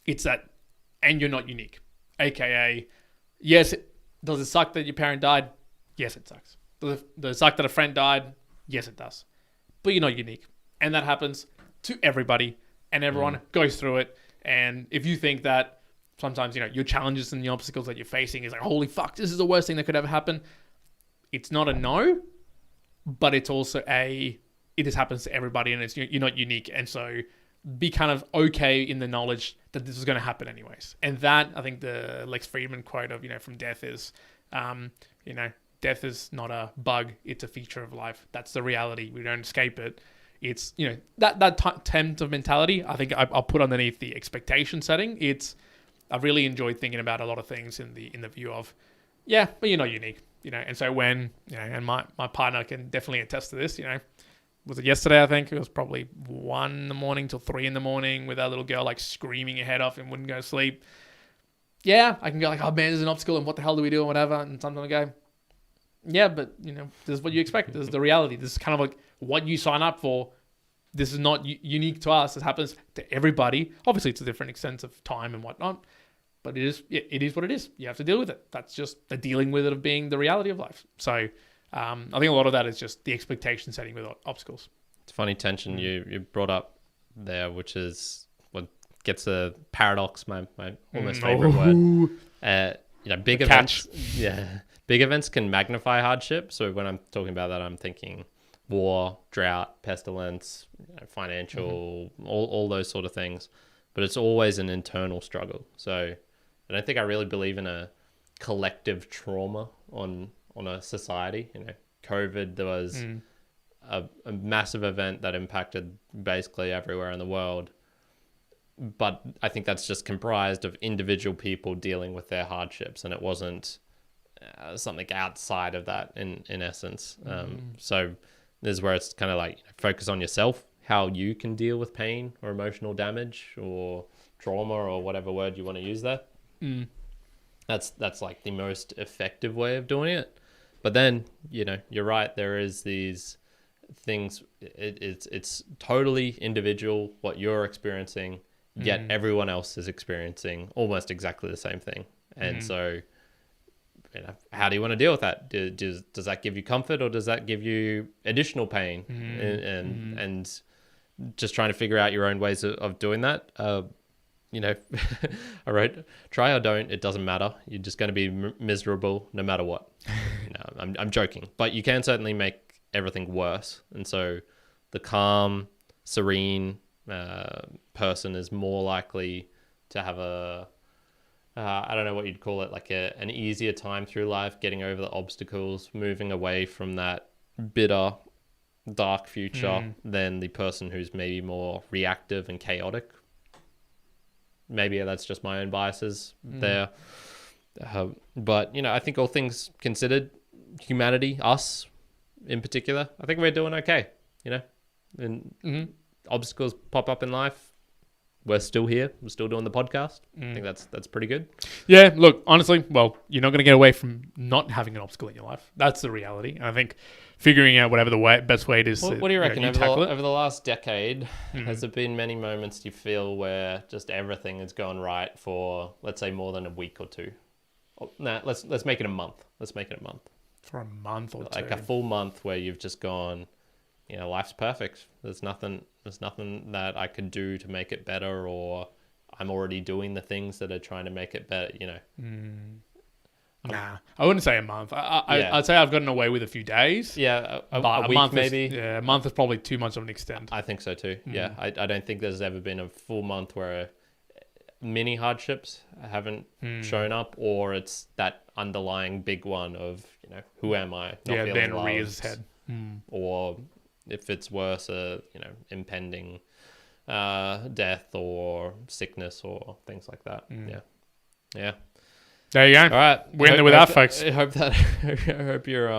it's that, and you're not unique. AKA, yes, does it suck that your parent died? Yes, it sucks. Does it suck that a friend died? Yes, it does. But you're not unique. And that happens to everybody, and everyone goes through it. And if you think that sometimes, your challenges and the obstacles that you're facing is like, holy fuck, this is the worst thing that could ever happen. It's not a no, but it's also it just happens to everybody, and you're not unique. And so be kind of okay in the knowledge that this is going to happen anyways. And that, I think the Lex Friedman quote of, from Death is, death is not a bug, it's a feature of life. That's the reality. We don't escape it. It's, that tempt of mentality, I think I'll put underneath the expectation setting. I've really enjoyed thinking about a lot of things in the view of, yeah, but you're not unique, And so when, and my partner can definitely attest to this, was it yesterday? I think it was probably 1 in the morning till 3 in the morning with our little girl like screaming her head off and wouldn't go to sleep. Yeah, I can go like, oh man, there's an obstacle and what the hell do we do and whatever. And sometimes I go, yeah, but this is what you expect. This is the reality. This is kind of like what you sign up for. This is not unique to us. This happens to everybody. Obviously, it's a different extent of time and whatnot, but it is what it is. You have to deal with it. That's just the dealing with it of being the reality of life. So I think a lot of that is just the expectation setting with obstacles. It's a funny tension you brought up there, which is what gets a paradox, my almost favorite word. Big events. Yeah. Big events can magnify hardship. So when I'm talking about that, I'm thinking war, drought, pestilence, financial, all those sort of things. But it's always an internal struggle. So I don't think I really believe in a collective trauma on a society. COVID, there was a massive event that impacted basically everywhere in the world. But I think that's just comprised of individual people dealing with their hardships, and it wasn't something outside of that in essence. So this is where it's kind of like focus on yourself, how you can deal with pain or emotional damage or trauma or whatever word you want to use there. That's like the most effective way of doing it. But then, you're right, there is these things, it's totally individual what you're experiencing, yet everyone else is experiencing almost exactly the same thing. And so how do you want to deal with that? Does that give you comfort, or does that give you additional pain? And just trying to figure out your own ways of doing that. I wrote, try or don't, it doesn't matter. You're just going to be miserable no matter what. I'm joking, but you can certainly make everything worse. And so the calm, serene person is more likely to have I don't know what you'd call it, like an easier time through life, getting over the obstacles, moving away from that bitter, dark future than the person who's maybe more reactive and chaotic. Maybe that's just my own biases there. But, I think all things considered, humanity, us in particular, I think we're doing okay, And obstacles pop up in life. we're still here. We're still doing the podcast. I think that's pretty good. Yeah, look, honestly, well, you're not going to get away from not having an obstacle in your life. That's the reality. And I think figuring out whatever the best way it is. What do you reckon? tackle it. Over the last decade, has there been many moments you feel where just everything has gone right for, let's say, more than a week or two? Let's make it a month. Let's make it a month. For a month or two. Like a full month where you've just gone, life's perfect. There's nothing that I could do to make it better, or I'm already doing the things that are trying to make it better, Nah, I wouldn't say a month. I'd say I've gotten away with a few days. Yeah, a But week month maybe. a month is probably too much of an extent. I think so too. Yeah, I don't think there's ever been a full month where mini hardships haven't shown up, or it's that underlying big one of who am I? Not feeling then loved, rears its head. or if it's worse, impending death or sickness or things like that. Yeah. There you go. All right, We're in there with that, folks. I hope you're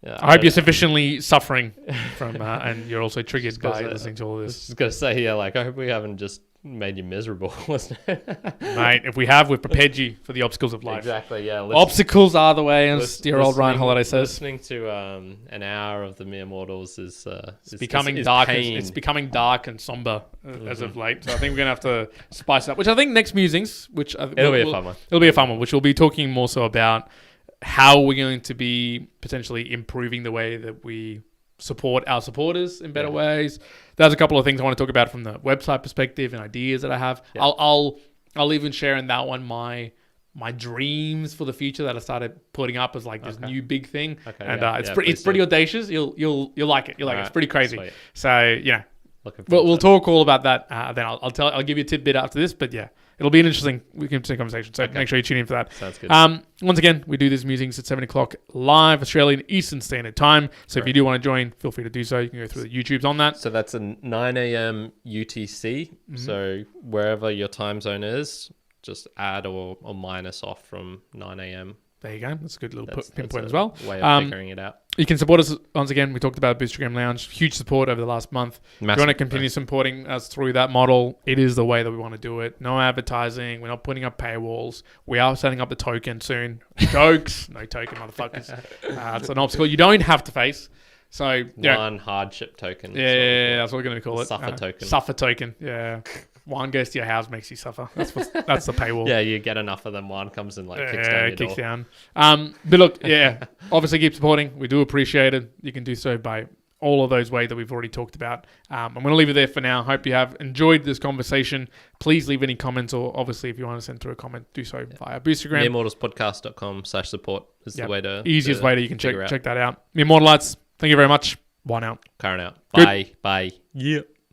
I hope you're sufficiently suffering from, and you're also triggered by listening to all I this. was just gonna say, I hope we haven't just made you miserable, Mate, if we have, we've prepared you for the obstacles of life. Exactly, yeah. Obstacles are the way, as dear old Ryan Holiday says. Listening to an hour of the Mere Mortals is becoming is dark. pain. It's becoming dark and somber as of late. So I think we're gonna have to spice it up. Which I think next Musings, which It'll be a fun one. It'll be a fun one, which we'll be talking more so about how we're going to be potentially improving the way that we support our supporters in better ways. There's a couple of things I want to talk about from the website perspective and ideas that I have. Yeah. I'll even share in that one my dreams for the future that I started putting up as like this new big thing. Okay, and it's pretty audacious. You'll like it. It's pretty crazy. Sweet. So we'll talk all about that. Then I'll give you a tidbit after this. But yeah, it'll be an interesting conversation. So make sure you tune in for that. Sounds good. Once again, we do these Musings at 7 o'clock live Australian Eastern Standard Time. So if you do want to join, feel free to do so. You can go through the YouTubes on that. So that's a 9 a.m. UTC. So wherever your time zone is, just add or minus off from 9 a.m. There you go. That's a good little pinpoint as well. Way of figuring it out. You can support us once again. We talked about Boostagram Lounge. Huge support over the last month. Massive, if you want to continue supporting us through that model, it is the way that we want to do it. No advertising. We're not putting up paywalls. We are setting up the token soon. Jokes. No token, motherfuckers. It's an obstacle you don't have to face. So one hardship token. Yeah, that's what we're going to call it. Suffer token. Suffer token. Yeah. One goes to your house, makes you suffer. That's the paywall. Yeah, you get enough of them. One comes and kicks down your door. Down. But look, obviously keep supporting. We do appreciate it. You can do so by all of those ways that we've already talked about. I'm going to leave it there for now. Hope you have enjoyed this conversation. Please leave any comments, or obviously if you want to send through a comment, do so via Boostagram. MereMortalspodcast.com/support is the way to... Easiest way that you can check that out. Mere Mortalites, thank you very much. Bye now. Karen out. Good. Bye. Yeah.